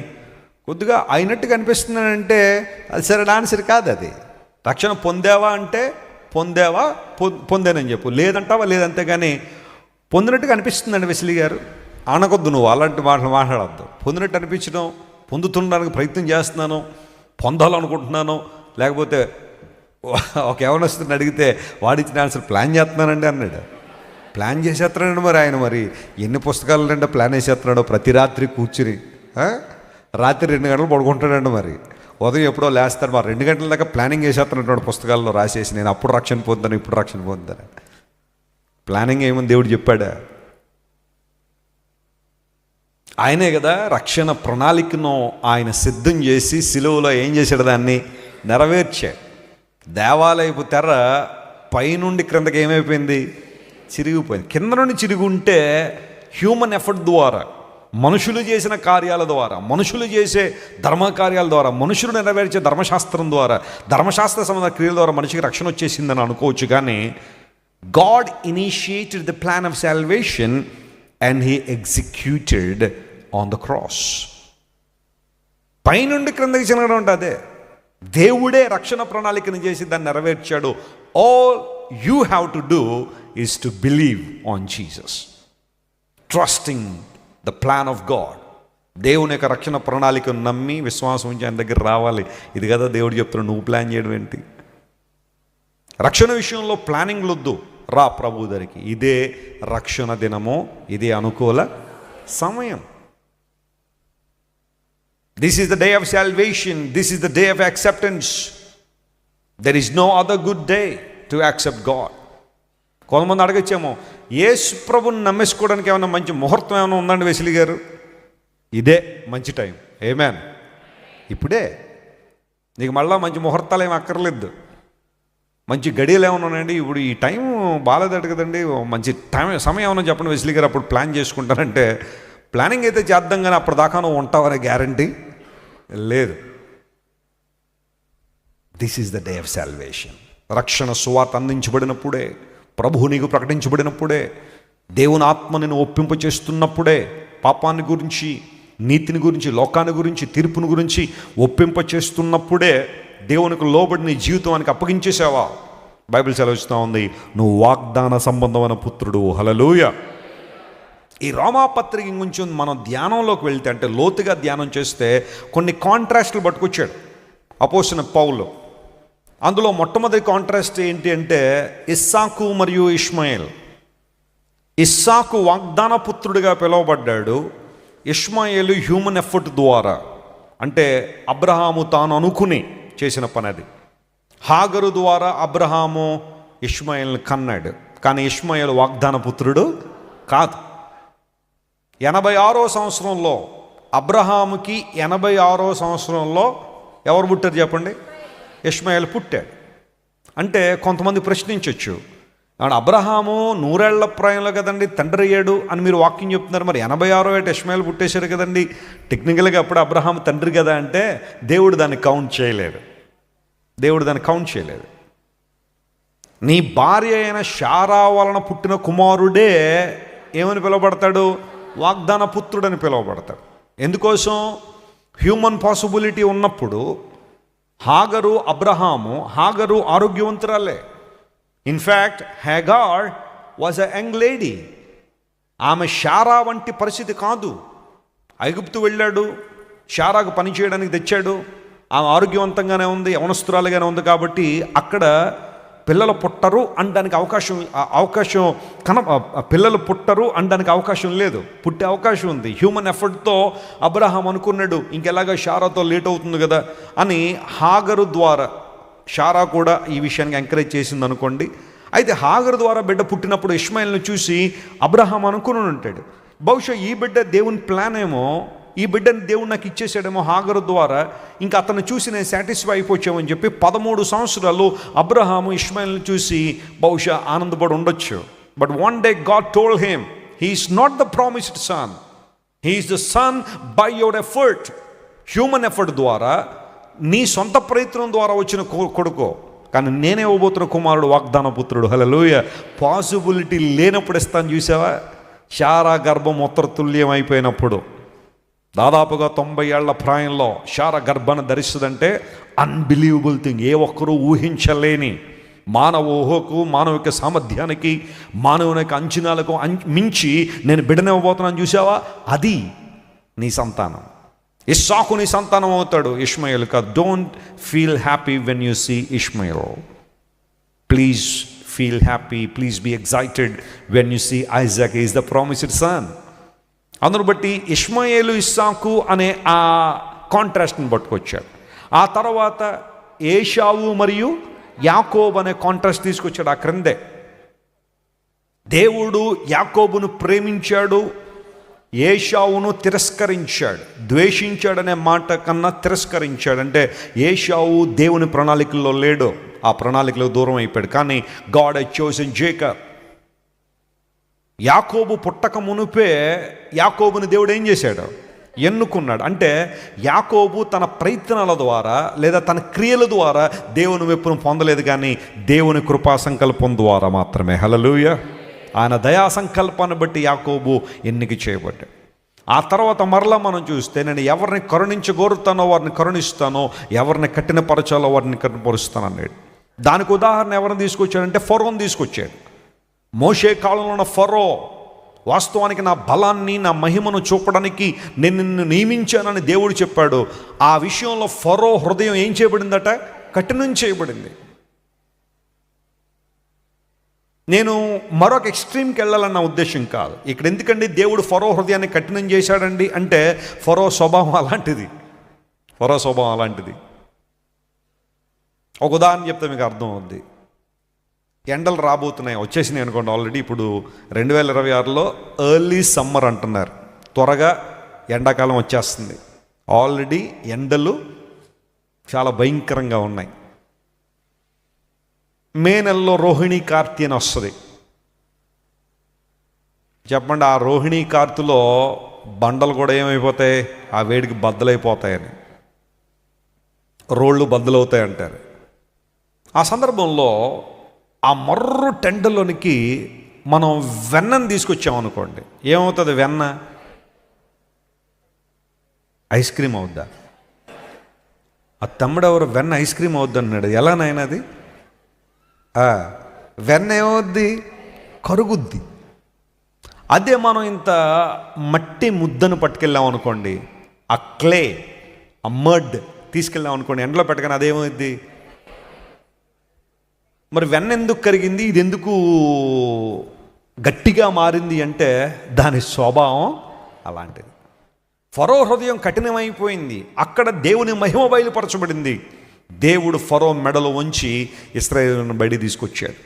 కొద్దిగా అయినట్టుగా అనిపిస్తుందని అంటే అది సరైన ఆన్సర్ కాదు. అది రక్షణ పొందావా అంటే పొందావా, పొందానని చెప్పు. లేదంటావా, లేదంతే. కానీ పొందినట్టుగా అనిపిస్తుందండి వెస్లీ గారు అనకొద్దు, నువ్వు అలాంటి మాటలు మాట్లాడద్దు. పొందినట్టు అనిపించడం, పొందుతుండడానికి ప్రయత్నం చేస్తున్నాను, పొందాలనుకుంటున్నాను, లేకపోతే ఒక యవనస్తుని అడిగితే వాడిచ్చిన ఆన్సర్ ప్లాన్ చేస్తున్నానండి అన్నాడు. ప్లాన్ చేసేస్తున్నాడు మరి ఆయన. మరి ఎన్ని పుస్తకాలు అంటే ప్లాన్ వేసేస్తున్నాడో. ప్రతి రాత్రి కూర్చుని రాత్రి 2 గంటలు పడుకుంటాడండి. మరి ఉదయం ఎప్పుడో లేస్తాడు. మరి 2 గంటల దాకా ప్లానింగ్ వేసేస్తున్నాడు పుస్తకాల్లో రాసేసి, నేను అప్పుడు రక్షణ పొందాను, ఇప్పుడు రక్షణ పొందాను. ప్లానింగ్ ఏమని దేవుడు చెప్పాడా? ఆయనే కదా రక్షణ ప్రణాళికను ఆయన సిద్ధం చేసి సిలువలో ఏం చేశాడు? దాన్ని నెరవేర్చాడు. దేవాలయపు తెర పైనుండి క్రిందకి ఏమైపోయింది? చిరిగిపోయింది. కింద నుండి చిరిగి ఉంటే హ్యూమన్ ఎఫర్ట్ ద్వారా, మనుషులు చేసిన కార్యాల ద్వారా, మనుషులు చేసే ధర్మకార్యాల ద్వారా, మనుషులు నెరవేర్చే ధర్మశాస్త్రం ద్వారా, ధర్మశాస్త్ర సంబంధ క్రియల ద్వారా మనిషికి రక్షణ వచ్చేసిందని అనుకోవచ్చు. కానీ God initiated the plan of salvation and he executed on the cross. పైనుండి క్రిందకి చినగడం అంటే అదే. దేవుడే రక్షణ ప్రణాళికను చేసి దాన్ని నెరవేర్చాడు. All you have to do is to believe on Jesus, trusting the plan of God. దేవుని యొక్క రక్షణ ప్రణాళికను నమ్మి విశ్వాసం ఉంచి ఆయన దగ్గర రావాలి. ఇది కదా దేవుడు చెప్తున్నాడు, నువ్వు ప్లాన్ చేయడం ఏంటి? రక్షణ విషయంలో ప్లానింగ్లు వద్దు, రా ప్రభు దగ్గరికి. ఇదే రక్షణ దినము, ఇదే అనుకూల సమయం. This is the day of salvation. This is the day of acceptance. There is no other good day to accept God. కొంతమంది అడగచ్చేమో, యేసు ప్రభుని నమ్మేసుకోవడానికి ఏమైనా మంచి ముహూర్తం ఏమైనా ఉందండి వెస్లీ గారు? ఇదే మంచి టైం. ఆమేన్. ఇప్పుడే నీకు మళ్ళీ మంచి ముహూర్తాలు ఏమి అక్కర్లేదు, మంచి గడియలు ఏమైనా ఉన్నాయండి. ఇప్పుడు ఈ టైం బాగాలేదట కదండి, మంచి సమయం ఏమన్నా చెప్పండి వెస్లీ గారు, అప్పుడు ప్లాన్ చేసుకుంటానంటే ప్లానింగ్ అయితే చేద్దాం, కానీ అప్పటిదాకా నువ్వు ఉంటావనే గ్యారంటీ లేదు. This is the day of salvation. రక్షణ సువార్త అందించబడినప్పుడే, ప్రభువు నీకు ప్రకటించబడినప్పుడే, దేవుని ఆత్మ నిన్ను ఒప్పింప చేస్తున్నప్పుడే, పాపాన్ని గురించి, నీతిని గురించి, లోకాన్ని గురించి, తీర్పుని గురించి ఒప్పింప చేస్తున్నప్పుడే దేవునికి లోబడి నీ జీవితానికి అప్పగించేసావా, బైబిల్ సెలవిస్తూ ఉంది, నువ్వు వాగ్దాన సంబంధమైన పుత్రుడు. హల్లెలూయా. ఈ రోమాపత్రిక గురించి మనం ధ్యానంలోకి వెళ్తే, అంటే లోతుగా ధ్యానం చేస్తే కొన్ని కాంట్రాస్టులు పట్టుకొచ్చాడు అపోస్తలుడైన పౌలు. అందులో మొట్టమొదటి కాంట్రాస్ట్ ఏంటి అంటే ఇస్సాకు మరియు ఇష్మాయేల్. ఇస్సాకు వాగ్దాన పుత్రుడిగా పిలువబడ్డాడు, ఇష్మాయేలు హ్యూమన్ ఎఫర్ట్ ద్వారా, అంటే అబ్రహాము తాను అనుకుని చేసిన పని అది. హాగరు ద్వారా అబ్రహాము ఇష్మాయేల్ని కన్నాడు, కానీ ఇష్మాయేలు వాగ్దాన పుత్రుడు కాదు. 86వ సంవత్సరంలో అబ్రహాముకి 86వ సంవత్సరంలో ఎవరు పుట్టారు చెప్పండి? ఇష్మాయేలు పుట్టాడు. అంటే కొంతమంది ప్రశ్నించవచ్చు, అబ్రహాము 100 ఏళ్ల ప్రాయంలో కదండి తండ్రి అయ్యాడు అని మీరు వాక్యం చెప్తున్నారు, మరి 86వ ఏట ఇష్మాయేలు పుట్టేశారు కదండి, టెక్నికల్గా అప్పుడు అబ్రహాము తండ్రి కదా అంటే దేవుడు దాన్ని కౌంట్ చేయలేదు. నీ భార్య అయిన శారా వలన పుట్టిన కుమారుడే ఏమని పిలువబడతాడు? వాగ్దాన పుత్రుడని పిలువబడతాడు. ఎందుకోసం? హ్యూమన్ పాసిబిలిటీ ఉన్నప్పుడు హాగరు ఆరోగ్యవంతురాలే. In fact Hagar was a young lady. ఆమె శారా వంటి పరిస్థితి కాదు. ఐగుప్తు వెళ్ళాడు, శారాకు పని చేయడానికి తెచ్చాడు, ఆమె ఆరోగ్యవంతంగానే ఉంది, యవనస్తురాలుగానే ఉంది. కాబట్టి అక్కడ పిల్లలు పుట్టరు అనడానికి పిల్లలు పుట్టరు అనడానికి అవకాశం లేదు, పుట్టే అవకాశం ఉంది. హ్యూమన్ ఎఫర్ట్తో అబ్రహాం అనుకున్నాడు, ఇంకెలాగా శారాతో లేట్ అవుతుంది కదా అని. హాగరు ద్వారా శారా కూడా ఈ విషయానికి ఎంకరేజ్ చేసింది అనుకోండి. అయితే హాగరు ద్వారా బిడ్డ పుట్టినప్పుడు ఇష్మాయేల్ని చూసి అబ్రహాం అనుకుని ఉంటాడు, బహుశా ఈ బిడ్డ దేవుని ప్లాన్ ఏమో, ఈ బిడ్డని దేవుడు నాకు ఇచ్చేసాడేమో హాగరు ద్వారా, ఇంకా అతను చూసి నేను సాటిస్ఫై అయిపోయామని చెప్పి 13 సంవత్సరాలు అబ్రహాము ఇష్మాయేల్ని చూసి బహుశా ఆనందపడి ఉండొచ్చు. But one day God told him, he is not the promised son, he is the son by your effort. Human effort ద్వారా, నీ సొంత ప్రయత్నం ద్వారా వచ్చిన కొడుకో, కానీ నేనే ఇవ్వబోతున్న కుమారుడు వాగ్దాన పుత్రుడు. హల్లెలూయా. పాసిబిలిటీ లేనప్పుడు ఇస్తాను చూసావా? శారా గర్భం ఉత్తరతుల్యం అయిపోయినప్పుడు, దాదాపుగా 90 ఏళ్ల ప్రాయంలో శారా గర్భాన్ని ధరిస్తుందంటే అన్బిలీవబుల్ థింగ్. ఏ ఒక్కరూ ఊహించలేని, మానవ ఊహకు, మానవిక సామర్థ్యానికి, మానవునికి అంచనాలకు మించి నేను బిడ్డనివ్వబోతున్నాను చూసావా? అది నీ సంతానం. ఇస్సాకు నీ సంతానం అవుతాడు, ఇష్మాయేల్ కాదు. Don't feel happy when you see Ishmael. Please feel happy, please be excited when you see Isaac is the promised son. అందును బట్టి ఇష్మాయేలు ఇస్సాకు అనే ఆ కాంట్రాస్ట్ని పట్టుకొచ్చాడు. ఆ తర్వాత ఏషావు మరియు యాకోబు అనే కాంట్రాస్ట్ తీసుకొచ్చాడు. ఆ క్రిందే దేవుడు యాకోబును ప్రేమించాడు, ఏషావును తిరస్కరించాడు. ద్వేషించాడనే మాట కన్నా తిరస్కరించాడు. అంటే ఏషావు దేవుని ప్రణాళికల్లో లేడు, ఆ ప్రణాళికలో దూరం అయిపోయాడు. కానీ గాడ్ హడ్ చోసెన్ జేకబ్. యాకోబు పుట్టక మునుపే యాకోబుని దేవుడు ఏం చేశాడు? ఎన్నుకున్నాడు. అంటే యాకోబు తన ప్రయత్నాల ద్వారా లేదా తన క్రియల ద్వారా దేవుని మెప్పును పొందలేదు, కానీ దేవుని కృపా సంకల్పం ద్వారా మాత్రమే. హల్లెలూయా. ఆయన దయా సంకల్పాన్ని బట్టి యాకోబు ఎన్నిక చేయబడ్డాడు. ఆ తర్వాత మరలా మనం చూస్తే, నేను ఎవరిని కరుణించగోరుతానో వారిని కరుణిస్తానో, ఎవరిని కఠినపరచాలో వారిని కఠినపరుస్తాను అన్నాడు. దానికి ఉదాహరణ ఎవరిని తీసుకొచ్చాడంటే ఫరోని తీసుకొచ్చాడు. మోషే కాలంలో ఉన్న ఫరో వాస్తవానికి నా బలాన్ని, నా మహిమను చూపడానికి నేను నిన్ను నియమించానని దేవుడు చెప్పాడు. ఆ విషయంలో ఫరో హృదయం ఏం చేయబడిందట? కఠినం చేయబడింది. నేను మరొక ఎక్స్ట్రీమ్కి వెళ్ళాలన్న ఉద్దేశం కాదు ఇక్కడ. ఎందుకంటే దేవుడు ఫరో హృదయాన్ని కఠినం చేశాడండి అంటే ఫరో స్వభావం అలాంటిది. ఒక ఉదాహరణ చెప్తే మీకు అర్థం అవుద్ది. ఎండలు రాబోతున్నాయి, వచ్చేసినాయి అనుకోండి ఆల్రెడీ. ఇప్పుడు 2026లో ఎర్లీ సమ్మర్ అంటున్నారు, త్వరగా ఎండాకాలం వచ్చేస్తుంది. ఆల్రెడీ ఎండలు చాలా భయంకరంగా ఉన్నాయి. మే నెలలో రోహిణీ కార్తీ అని వస్తుంది. చెప్పండి, ఆ రోహిణీ కార్తీలో బండలు కూడా ఏమైపోతాయి, ఆ వేడికి బద్దలైపోతాయని, రోళ్ళు బద్దలవుతాయి అంటారు. ఆ సందర్భంలో ఆ మర్రు టెండలోనికి మనం వెన్నను తీసుకొచ్చామనుకోండి, ఏమవుతుంది? వెన్న ఐస్ క్రీమ్ అవుద్దా? ఆ తమ్ముడెవరు వెన్న ఐస్ క్రీమ్ అవుద్ది అన్నాడు. ఎలానైనా అది వెన్న ఏమవుద్ది? కరుగుద్ది. అదే మనం ఇంత మట్టి ముద్దను పట్టుకెళ్ళాం అనుకోండి, ఆ క్లే, ఆ మడ్ తీసుకెళ్ళాం అనుకోండి, ఎండలో పెట్టగానే అదేమవుద్ది? మరి వెన్న ఎందుకు కరిగింది, ఇది ఎందుకు గట్టిగా మారింది అంటే దాని స్వభావం అలాంటిది. ఫరో హృదయం కఠినమైపోయింది. అక్కడ దేవుని మహిమ బయలుపరచబడింది. దేవుడు ఫరో మెడలో ఉంచి ఇశ్రాయేలును బయటికి తీసుకొచ్చాడు.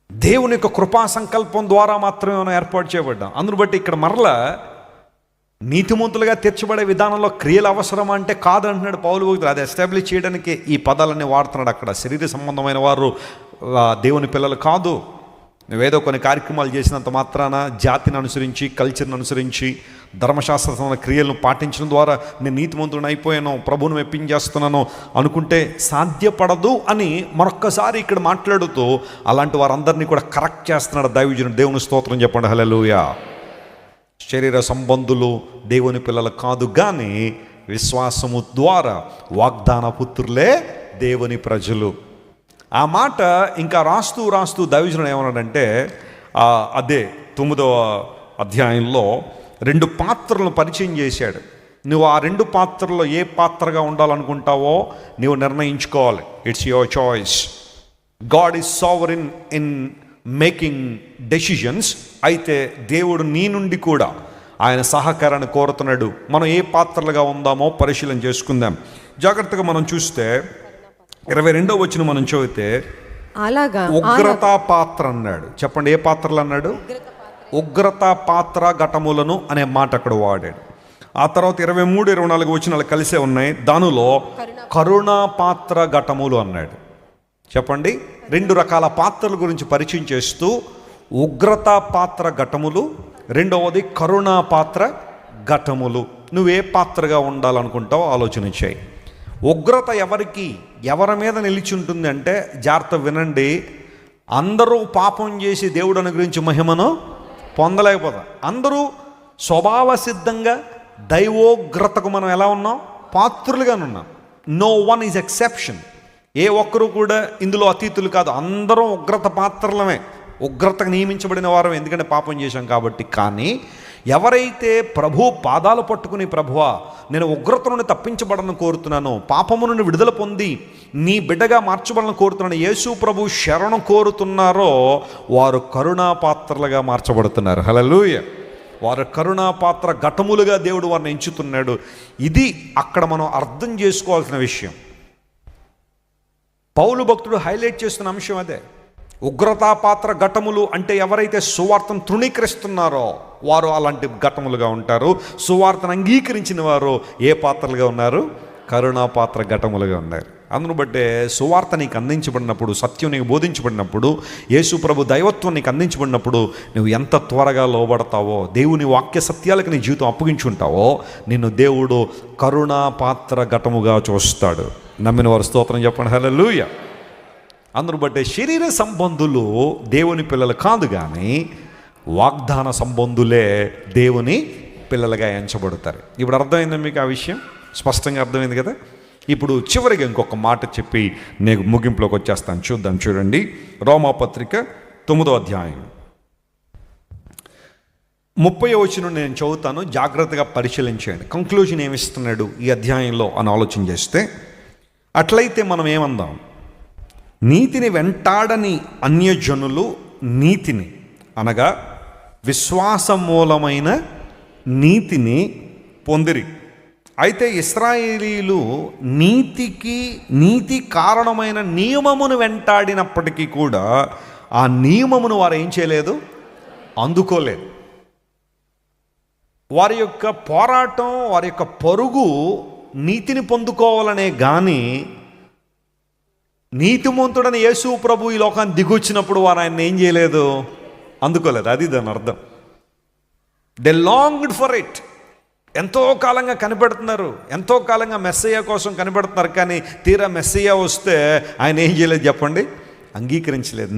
దేవుని యొక్క కృపా సంకల్పం ద్వారా మాత్రమే మనం ఏర్పాటు చేయబడ్డాం. అందును బట్టి ఇక్కడ మరలా నీతిమంతులుగా తీర్చబడే విధానంలో క్రియలు అవసరం అంటే కాదంటున్నాడు పౌలు భక్తుడు. అది ఎస్టాబ్లిష్ చేయడానికి ఈ పదాలన్నీ వాడుతున్నాడు. అక్కడ శరీర సంబంధమైన వారు దేవుని పిల్లలు కాదు. నువ్వేదో కొన్ని కార్యక్రమాలు చేసినంత మాత్రాన జాతిని అనుసరించి, కల్చర్ని అనుసరించి, ధర్మశాస్త్ర క్రియలను పాటించడం ద్వారా నేను నీతిమంతుడిని అయిపోయాను, ప్రభువును మెప్పించేస్తున్నాను అనుకుంటే సాధ్యపడదు అని మరొక్కసారి ఇక్కడ మాట్లాడుతూ అలాంటి వారందరినీ కూడా కరెక్ట్ చేస్తున్నాడు దైవజనుడు. దేవుని స్తోత్రం చెప్పండి, హల్లెలూయా. శరీర సంబంధులు దేవుని పిల్లలు కాదు, కానీ విశ్వాసము ద్వారా వాగ్దాన పుత్రులే దేవుని ప్రజలు. ఆ మాట ఇంకా రాస్తూ దైవజనుడు ఏమన్నాడంటే, అదే 9వ అధ్యాయంలో 2 పాత్రలను పరిచయం చేశాడు. నువ్వు ఆ 2 పాత్రల్లో ఏ పాత్రగా ఉండాలనుకుంటావో నువ్వు నిర్ణయించుకోవాలి. It's your choice. God is sovereign in making decisions. అయితే దేవుడు నీ నుండి కూడా ఆయన సహకారాన్ని కోరుతున్నాడు. మనం ఏ పాత్రలుగా ఉందామో పరిశీలన చేసుకుందాం. జాగ్రత్తగా మనం చూస్తే 22వ వచనం మనం చదివితే అలాగా ఉగ్రత పాత్ర అన్నాడు. చెప్పండి, ఏ పాత్రలు అన్నాడు? ఉగ్రత పాత్ర ఘటములను అనే మాట అక్కడ వాడాడు. ఆ తర్వాత 23, 24 వచనాలు కలిసే ఉన్నాయి. దానిలో కరుణా పాత్ర ఘటములు అన్నాడు. చెప్పండి, 2 రకాల పాత్రల గురించి పరిచయం చేస్తూ ఉగ్రత పాత్ర ఘటములు, రెండవది కరుణా పాత్ర ఘటములు. నువ్వే పాత్రగా ఉండాలనుకుంటావో ఆలోచన చేయి. ఉగ్రత ఎవరి మీద నిలిచి ఉంటుంది అంటే, జాగ్రత్త వినండి, అందరూ పాపం చేసి దేవుడు అనుగ్రహించి మహిమను పొందలేకపోతాం. అందరూ స్వభావ సిద్ధంగా దైవోగ్రతకు మనం ఎలా ఉన్నాం? పాత్రులుగానే ఉన్నాం. No one is exception. ఏ ఒక్కరు కూడా ఇందులో అతీతులు కాదు. అందరం ఉగ్రత పాత్రలమే, ఉగ్రతకు నియమించబడిన వారం, ఎందుకంటే పాపం చేశాం కాబట్టి. కానీ ఎవరైతే ప్రభు పాదాలు పట్టుకుని, ప్రభువా నేను ఉగ్రత నుండి తప్పించబడను కోరుతున్నాను, పాపము నుండి విడుదల పొంది నీ బిడ్డగా మార్చబడను కోరుతున్నాను, యేసు ప్రభు శరణం కోరుతున్నారో వారు కరుణా పాత్రలుగా మార్చబడుతున్నారు. హల్లెలూయా. వారు కరుణా పాత్ర ఘటములుగా దేవుడు వారిని ఎంచుతున్నాడు. ఇది అక్కడ మనం అర్థం చేసుకోవాల్సిన విషయం. పౌలు భక్తుడు హైలైట్ చేస్తున్న అంశం అదే. ఉగ్రతా పాత్ర ఘటములు అంటే ఎవరైతే సువార్తను తృణీకరిస్తున్నారో వారు అలాంటి ఘటములుగా ఉంటారు. సువార్తను అంగీకరించిన వారు ఏ పాత్రలుగా ఉన్నారు? కరుణా పాత్ర ఘటములుగా ఉన్నారు. అందును బట్టే సువార్త నీకు అందించబడినప్పుడు, సత్యం నీకు బోధించబడినప్పుడు, యేసు ప్రభు దైవత్వం నీకు అందించబడినప్పుడు నువ్వు ఎంత త్వరగా లోబడతావో, దేవుని వాక్య సత్యాలకు నీ జీవితం అప్పగించుంటావో నిన్ను దేవుడు కరుణా పాత్ర ఘటముగా చూస్తాడు. నమ్మిన వారు స్తోత్రం చెప్పండి, హల్లెలూయా. అందును బట్టే శరీర సంబంధులు దేవుని పిల్లలు కాదు, కానీ వాగ్దాన సంబంధులే దేవుని పిల్లలుగా ఎంచబడతారు. ఇప్పుడు అర్థమైందా మీకు? ఆ విషయం స్పష్టంగా అర్థమైంది కదా. ఇప్పుడు చివరిగా ఇంకొక మాట చెప్పి నేను ముగింపులోకి వచ్చేస్తాను. చూద్దాం, చూడండి. రోమాపత్రిక 9వ అధ్యాయం 30వ వచనం నేను చదువుతాను, జాగ్రత్తగా పరిశీలించండి. కంక్లూజన్ ఏమిస్తున్నాడు ఈ అధ్యాయంలో అని ఆలోచన చేస్తే, అట్లయితే మనం ఏమందాం? నీతిని వెంటాడని అన్యజనులు నీతిని, అనగా విశ్వాసమూలమైన నీతిని పొందిరి. అయితే ఇశ్రాయేలీలు నీతి కారణమైన నియమమును వెంటాడినప్పటికీ కూడా ఆ నియమమును వారు ఏం చేయలేదు? అందుకోలేదు. వారి యొక్క పోరాటం, వారి యొక్క పరుగు నీతిని పొందుకోవాలనే కానీ నీతిమంతుడని యేసు ప్రభు ఈ లోకాన్ని దిగొచ్చినప్పుడు వారు ఆయన ఏం చేయలేదు, అందుకోలేదు. అది దాని అర్థం. They longed for it. ఎంతో కాలంగా కనిపెడుతున్నారు, ఎంతో కాలంగా మెస్సయ్య కోసం కనిపెడుతున్నారు. కానీ తీరా మెస్సయ్య వస్తే ఆయన ఏం చేయలేదు చెప్పండి, అంగీకరించలేదు.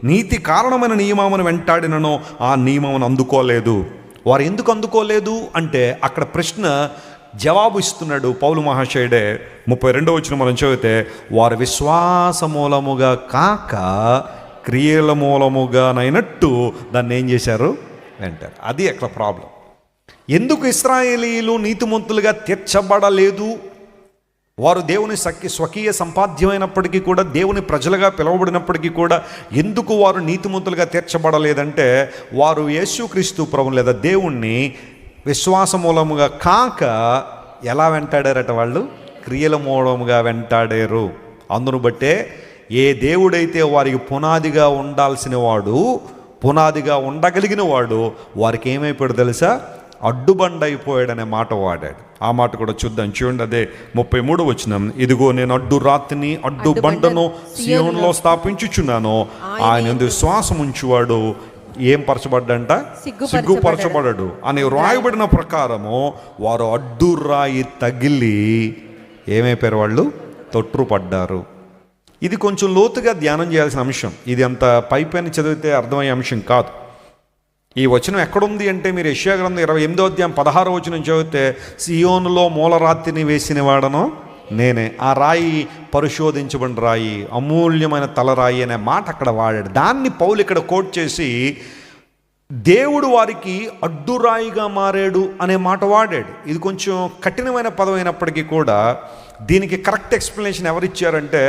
నీతి కారణమైన నియమమును వెంటాడినను ఆ నియమమును అందుకోలేదు. వారు ఎందుకు అందుకోలేదు అంటే అక్కడ ప్రశ్న జవాబు ఇస్తున్నాడు పౌలు మహాశయుడే. 32వ వచనం మనం చదివితే, వారు విశ్వాస మూలముగా కాక క్రియల మూలముగానైనట్టు దాన్ని ఏం చేశారు, వెంటారు. అది అక్కడ ప్రాబ్లం. ఎందుకు ఇశ్రాయేలీయులు నీతిమంతులుగా తీర్చబడలేదు? వారు దేవుని స్వకీయ సంపాద్యమైనప్పటికీ కూడా, దేవుని ప్రజలుగా పిలువబడినప్పటికీ కూడా ఎందుకు వారు నీతిమంతులుగా తీర్చబడలేదంటే, వారు యేసుక్రీస్తు ప్రభువుని లేదా దేవుణ్ణి విశ్వాస మూలముగా కాక ఎలా వెంటాడారట, వాళ్ళు క్రియల మూలముగా వెంటాడారు. అందును బట్టే ఏ దేవుడైతే వారికి పునాదిగా ఉండాల్సిన వాడు, పునాదిగా ఉండగలిగిన వాడు, వారికి ఏమైపోయాడు తెలుసా, అడ్డుబండ అయిపోయాడనే మాట వాడాడు. ఆ మాట కూడా చూద్దాం. చూడండి, అదే 33వ వచనం. ఇదిగో నేను అడ్డు రాతిని అడ్డు బండను సియోనులో స్థాపించుచున్నాను, ఆయన యందు విశ్వాసం ఉంచువాడు ఏం పరచబడ్డంట, సిగ్గుపరచబడడు అని రాయబడిన ప్రకారము వారు అడ్డు రాయి తగిలి ఏమైపోయారు, వాళ్ళు తొట్టుపడ్డారు. ఇది కొంచెం లోతుగా ధ్యానం చేయాల్సిన అంశం. ఇది అంత పైపైన చదివితే అర్థమయ్యే అంశం కాదు. ఈ వచనం ఎక్కడుంది అంటే, మీరు యెషయా గ్రంథం 28వ అధ్యాయం 16వ వచనం చదివితే, సియోనులో మూలరాతిని వేసిన వాడను నేనే, ఆ రాయి పరిశోధించబడిన రాయి, అమూల్యమైన తలరాయి అనే మాట అక్కడ వాడాడు. దాన్ని పౌలు ఇక్కడ కోట్ చేసి దేవుడు వారికి అడ్డురాయిగా మారాడు అనే మాట వాడాడు. ఇది కొంచెం కఠినమైన పదం అయినప్పటికీ కూడా దీనికి కరెక్ట్ ఎక్స్ప్లెనేషన్ ఎవరిచ్చారంటే,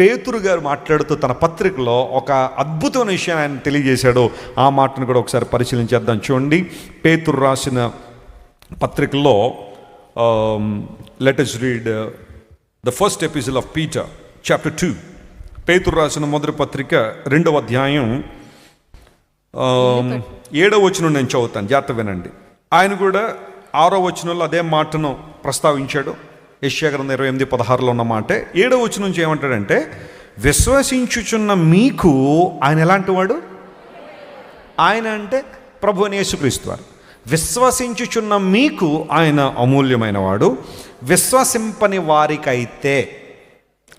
పేతురు గారు మాట్లాడుతూ తన పత్రికలో ఒక అద్భుతమైన విషయాన్ని ఆయన తెలియజేశాడు. ఆ మాటను కూడా ఒకసారి పరిశీలించేద్దాం. చూడండి, పేతురు రాసిన పత్రికలో let us read the first episode of Peter chapter 2. పేతురు రాసిన మొదటి పత్రిక 2వ అధ్యాయం 7వ వచనం నేను చదువుతాను, జాగ్రత్త వినండి. ఆయన కూడా 6వ వచనంలో అదే మాటను ప్రస్తావించాడు. యెషయా గ్రంథం 28:16లో ఉన్న మాటే 7వ వచనం నుంచి ఏమంటాడంటే, విశ్వసించుచున్న మీకు ఆయన ఎలాంటి వాడు, ఆయన అంటే ప్రభు అయిన యేసుక్రీస్తు వారు. విశ్వసించుచున్న మీకు ఆయన అమూల్యమైన వాడు, విశ్వసింపని వారికైతే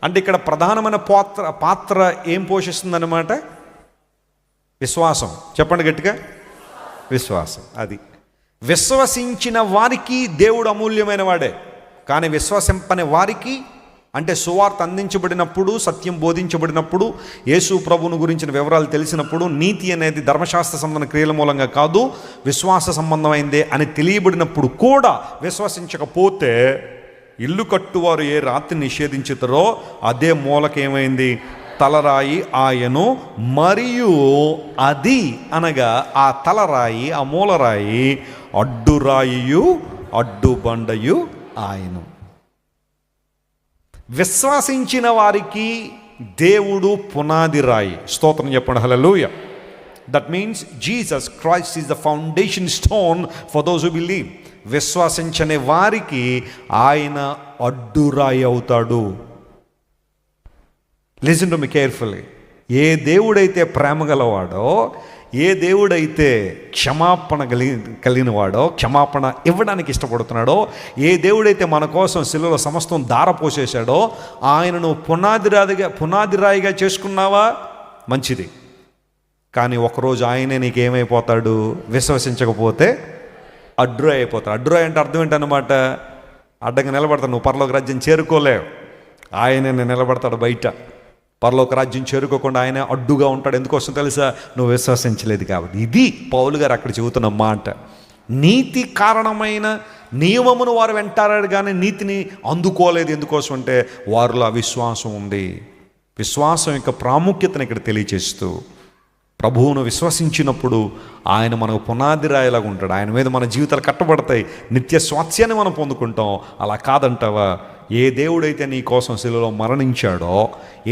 అంటే ఇక్కడ ప్రధానమైన పాత్ర ఏం పోషిస్తుందన్నమాట, విశ్వాసం. చెప్పండి గట్టిగా, విశ్వాసం. అది విశ్వసించిన వారికి దేవుడు అమూల్యమైన వాడే. కానీ విశ్వసింపని వారికి అంటే సువార్త అందించబడినప్పుడు, సత్యం బోధించబడినప్పుడు, యేసు ప్రభువును గురించిన వివరాలు తెలిసినప్పుడు, నీతి అనేది ధర్మశాస్త్ర సంబంధ క్రియల మూలంగా కాదు, విశ్వాస సంబంధమైందే అని తెలియబడినప్పుడు కూడా విశ్వసించకపోతే, ఇల్లు కట్టువారు ఏ రాత్రిని నిషేధించుతారో అదే మూలకేమైంది, తలరాయి ఆయను, మరియు అది అనగా ఆ తలరాయి, ఆ మూలరాయి అడ్డురాయియు అడ్డుబండయు ఆయను. విశ్వసించిన వారికి దేవుడు పునాది రాయి. స్తోత్రం చెప్పండి, hallelujah. That means Jesus Christ is the foundation stone for those who believe. విశ్వసించని వారికి ఆయన అడ్డురాయి అవుతాడు. Listen to me carefully. ఏ దేవుడైతే ప్రేమ గలవాడో, ఏ దేవుడైతే క్షమాపణ కలిగిన వాడో, క్షమాపణ ఇవ్వడానికి ఇష్టపడుతున్నాడో, ఏ దేవుడైతే మన కోసం శిలువలో సమస్తం ధారపోసేశాడో, ఆయనను పునాది రాయిగా చేసుకున్నావా, మంచిది. కానీ ఒకరోజు ఆయనే నీకేమైపోతాడు, విశ్వసించకపోతే అడ్డురాయి అయిపోతాడు. అడ్డురాయి అంటే అర్థం ఏంటన్నమాట, అడ్డంగా నిలబడతాడు. నువ్వు పరలోక రాజ్యం చేరుకోలేవు, ఆయనే నిలబడతాడు బయట. పరలోక రాజ్యం చేరుకోకుండా ఆయన అడ్డుగా ఉంటాడు. ఎందుకోసం తెలుసా, నువ్వు విశ్వసించలేదు కాబట్టి. ఇది పౌలు గారు అక్కడ చెబుతున్న మాట. నీతి కారణమైన నియమమును వారు వెంటారాడు కానీ నీతిని అందుకోలేదు. ఎందుకోసం అంటే వారిలో అవిశ్వాసం ఉంది. విశ్వాసం యొక్క ప్రాముఖ్యతను ఇక్కడ తెలియచేస్తూ, ప్రభువును విశ్వసించినప్పుడు ఆయన మనకు పునాది రాయిలాగా ఉంటాడు. ఆయన మీద మన జీవితాలు కట్టబడతాయి, నిత్య స్వాస్థ్యాన్ని మనం పొందుకుంటాం. అలా కాదంటావా? ఏ దేవుడైతే నీ కోసం శిలువలో మరణించాడో,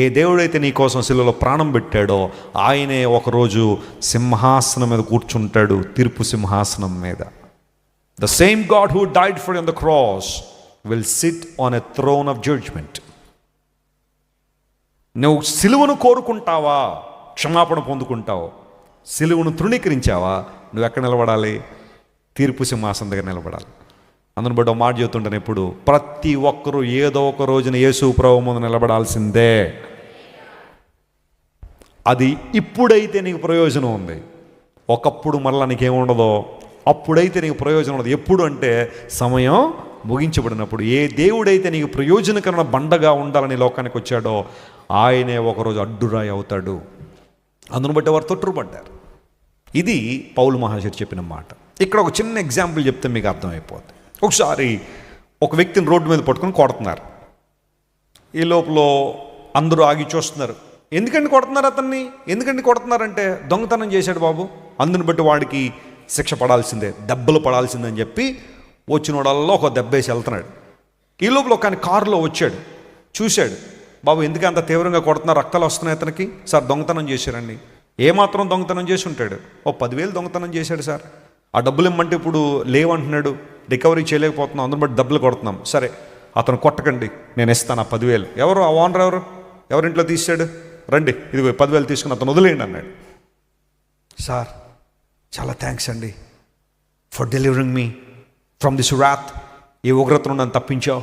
ఏ దేవుడైతే నీ కోసం శిలువలో ప్రాణం పెట్టాడో, ఆయనే ఒకరోజు సింహాసనం మీద కూర్చుంటాడు, తీర్పు సింహాసనం మీద. The same God who died for you on the cross will sit on a throne of judgment. నువ్వు సిలువను కోరుకుంటావా, క్షమాపణ పొందుకుంటావు. సిలువను తృణీకరించావా, నువ్వు ఎక్కడ నిలబడాలి? తీర్పు సింహాసనం దగ్గర నిలబడాలి. అందుని బట్టి ఒక మాట చెబుతుంటాను ఎప్పుడు, ప్రతి ఒక్కరూ ఏదో ఒక రోజున యేసు ప్రభువు ముందు నిలబడాల్సిందే. అది ఇప్పుడైతే నీకు ప్రయోజనం ఉంది, ఒకప్పుడు మళ్ళీ నీకేముండదో. అప్పుడైతే నీకు ప్రయోజనం ఉండదు. ఎప్పుడు అంటే సమయం ముగించబడినప్పుడు. ఏ దేవుడైతే నీకు ప్రయోజనకరమైన బండగా ఉండాలని లోకానికి వచ్చాడో ఆయనే ఒకరోజు అడ్డురాయి అవుతాడు. అందును బట్టి వారు తొట్టుపడ్డారు. ఇది పౌలు మహాశయుడు చెప్పిన మాట. ఇక్కడ ఒక చిన్న ఎగ్జాంపుల్ చెప్తే మీకు అర్థమైపోతుంది. ఒకసారి ఒక వ్యక్తిని రోడ్డు మీద పట్టుకొని కొడుతున్నారు. ఈ లోపల అందరూ ఆగి చూస్తున్నారు. ఎందుకండి కొడుతున్నారు అతన్ని? ఎందుకండి కొడుతున్నారంటే, దొంగతనం చేశాడు బాబు, అందుని బట్టి వాడికి శిక్ష పడాల్సిందే, దెబ్బలు పడాల్సిందని చెప్పి వచ్చిన వాడల్లో ఒక దెబ్బ వేసి వెళ్తున్నాడు. ఈ లోపల ఒక ఆయన కారులో వచ్చాడు, చూశాడు. బాబు ఎందుకు అంత తీవ్రంగా కొడుతున్నారు, రక్తాలు వస్తున్నాయి అతనికి. సార్ దొంగతనం చేశారండి. ఏమాత్రం దొంగతనం చేసి ఉంటాడు? 10,000 దొంగతనం చేశాడు సార్. ఆ డబ్బులు ఇమ్మంటే ఇప్పుడు లేవంటున్నాడు, రికవరీ చేయలేకపోతున్నాం, అందుని బట్టి డబ్బులు కొడుతున్నాం. సరే అతను కొట్టకండి, నేను ఇస్తాను ఆ 10,000. ఎవరు ఆ ఓనర్? ఎవరింట్లో తీసాడు? రండి, ఇది 10,000 తీసుకుని అతను వదిలేయండి అన్నాడు. సార్ చాలా థ్యాంక్స్ అండి for delivering me from this wrath. ఏ ఉగ్రతను నన్ను తప్పించావు,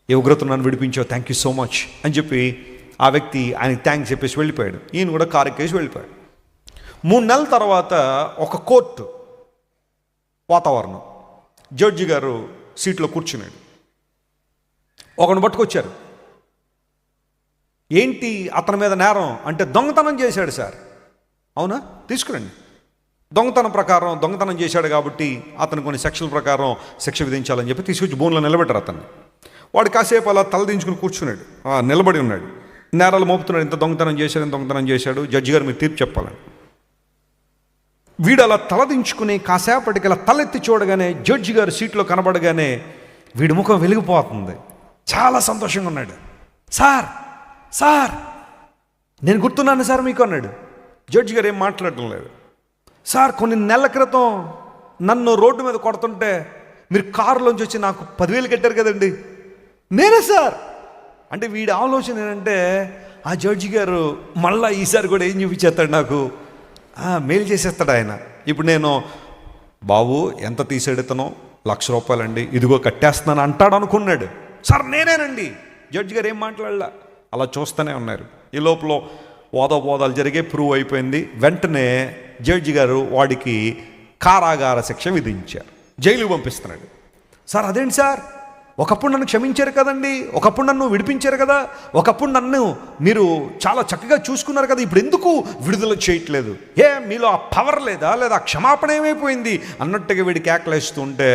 ఏ ఉగ్రతను నన్ను విడిపించావు, థ్యాంక్ యూ సో మచ్ అని చెప్పి ఆ వ్యక్తి ఆయనకి థ్యాంక్స్ చెప్పేసి వెళ్ళిపోయాడు. ఈయన కూడా కారు ఎక్కేసి వెళ్ళిపోయాడు. 3 నెలల తర్వాత ఒక కోర్టు వాతావరణం, జడ్జి గారు సీట్లో కూర్చున్నాడు. ఒకరిని పట్టుకొచ్చారు. ఏంటి అతని మీద నేరం అంటే, దొంగతనం చేశాడు సార్. అవునా, తీసుకురండి. దొంగతనం ప్రకారం దొంగతనం చేశాడు కాబట్టి అతను కొన్ని సెక్షన్ల ప్రకారం శిక్ష విధించాలని చెప్పి తీసుకొచ్చి బోన్లో నిలబెట్టారు అతన్ని. వాడు కాసేపు అలా తలదించుకుని కూర్చున్నాడు, నిలబడి ఉన్నాడు. నేరాలు మోపుతున్నాడు, ఇంత దొంగతనం చేశాడు, ఇంత దొంగతనం చేశాడు, జడ్జి గారు మీరు తీర్పు చెప్పాలని. వీడు అలా తలదించుకుని కాసేపటికి అలా తలెత్తి చూడగానే జడ్జి గారు సీట్లో కనబడగానే వీడి ముఖం వెలిగిపోతుంది. చాలా సంతోషంగా ఉన్నాడు. సార్ సార్ నేను గుర్తున్నాను సార్ మీకు అన్నాడు. జడ్జి గారు ఏం మాట్లాడటం లేదు. సార్ కొన్ని నెలల క్రితం నన్ను రోడ్డు మీద కొడుతుంటే మీరు కారులోంచి వచ్చి నాకు 10,000 కట్టారు కదండి. నేనే సార్ అంటే వీడి ఆలోచన ఏంటంటే, ఆ జడ్జి గారు మళ్ళీ ఈసారి కూడా ఏం చూపించేస్తాడు, నాకు మెయిల్ చేసేస్తాడు ఆయన. ఇప్పుడు నేను బాబు ఎంత తీసేడుతానో ₹1,00,000 అండి, ఇదిగో కట్టేస్తున్నాను అంటాడు అనుకున్నాడు. సార్ నేనేనండి. జడ్జి గారు ఏం మాట్లాడలా, అలా చూస్తూనే ఉన్నారు. ఈ లోపల వాదోపవాదాలు జరిగే ప్రూవ్ అయిపోయింది. వెంటనే జడ్జి గారు వాడికి కారాగార శిక్ష విధించారు, జైలుకు పంపిస్తున్నాడు. సార్ అదేంటి సార్, ఒకప్పుడు నన్ను క్షమించారు కదండి, ఒకప్పుడు నన్ను విడిపించారు కదా, ఒకప్పుడు నన్ను మీరు చాలా చక్కగా చూసుకున్నారు కదా, ఇప్పుడు ఎందుకు విడుదల చేయట్లేదు? మీలో ఆ పవర్ లేదా, లేదా క్షమాపణ ఏమైపోయింది అన్నట్టుగా వీడి కేకలేస్తూ ఉంటే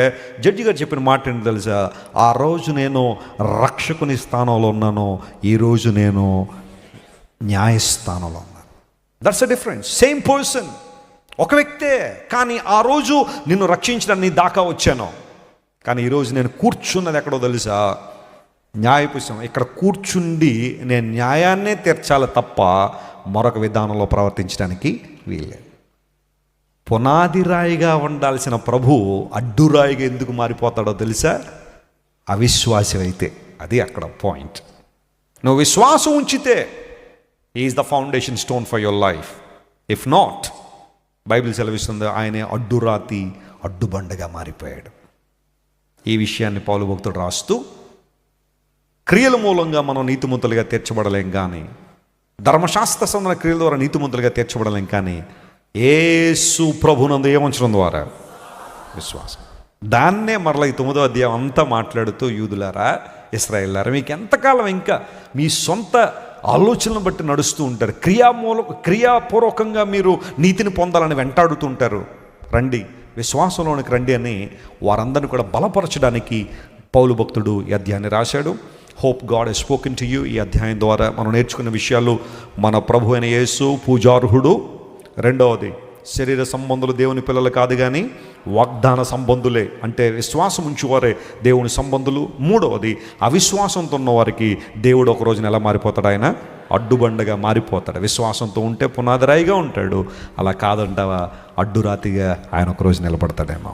జడ్జి గారు చెప్పిన మాట ఏంటి తెలుసా, ఆ రోజు నేను రక్షకుని స్థానంలో ఉన్నాను, ఈరోజు నేను న్యాయస్థానంలో ఉన్నాను. That's a difference. Same person, ఒక వ్యక్తే, కానీ ఆ రోజు నిన్ను రక్షించడానికి నీ దాకా వచ్చాను, కానీ ఈరోజు నేను కూర్చున్నది ఎక్కడో తెలుసా, న్యాయపుస్తకం. ఇక్కడ కూర్చుండి నేను న్యాయాన్నే తీర్చాలి తప్ప మరొక విధానంలో ప్రవర్తించడానికి వీల్లేదు. పునాది రాయిగా ఉండాల్సిన ప్రభు అడ్డురాయిగా ఎందుకు మారిపోతాడో తెలుసా, అవిశ్వాసం అయితే. అది అక్కడ పాయింట్. నువ్వు విశ్వాసం ఉంచితే is the foundation stone for your life. If not, Bible సెలవిస్తుంది ఆయనే అడ్డురాతి అడ్డుబండగా మారిపోయాడు. ఈ విషయాన్ని పౌలు భక్తుడు రాస్తూ, క్రియల మూలంగా మనం నీతిమంతులుగా తీర్చబడలేం, కానీ ధర్మశాస్త్ర సంబంధ క్రియల ద్వారా నీతిమంతులుగా తీర్చబడలేం, కానీ యేసు ప్రభునందు ఏముంచడం ద్వారా విశ్వాసం. దాన్నే మరలా ఈ 9వ అధ్యాయం అంతా మాట్లాడుతూ, యూదులారా ఇశ్రాయేలులారా, మీకు ఎంతకాలం ఇంకా మీ సొంత ఆలోచనలను బట్టి నడుస్తూ ఉంటారు, క్రియాపూర్వకంగా మీరు నీతిని పొందాలని వెంటాడుతూ ఉంటారు, రండి విశ్వాసంలోనికి రండి అని వారందరిని కూడా బలపరచడానికి పౌలు భక్తుడు ఈ అధ్యాయాన్ని రాశాడు. Hope God he's spoken to you. ఈ అధ్యాయం ద్వారా మనం నేర్చుకున్న విషయాలు, మన ప్రభు అయిన యేసు పూజార్హుడు. రెండవది, శరీర సంబంధులు దేవుని పిల్లలు కాదు కానీ వాగ్దాన సంబంధులే, అంటే విశ్వాసం ఉంచేవారే దేవుని సంబంధులు. మూడవది, అవిశ్వాసంతో ఉన్న వారికి దేవుడు ఒక రోజున ఎలా మారిపోతాడు, ఆయన అడ్డుబండగా మారిపోతాడు. విశ్వాసంతో ఉంటే పునాదిరాయిగా ఉంటాడు, అలా కాదంటావా అడ్డురాతిగా ఆయన ఒక రోజు నిలబడతాడేమో.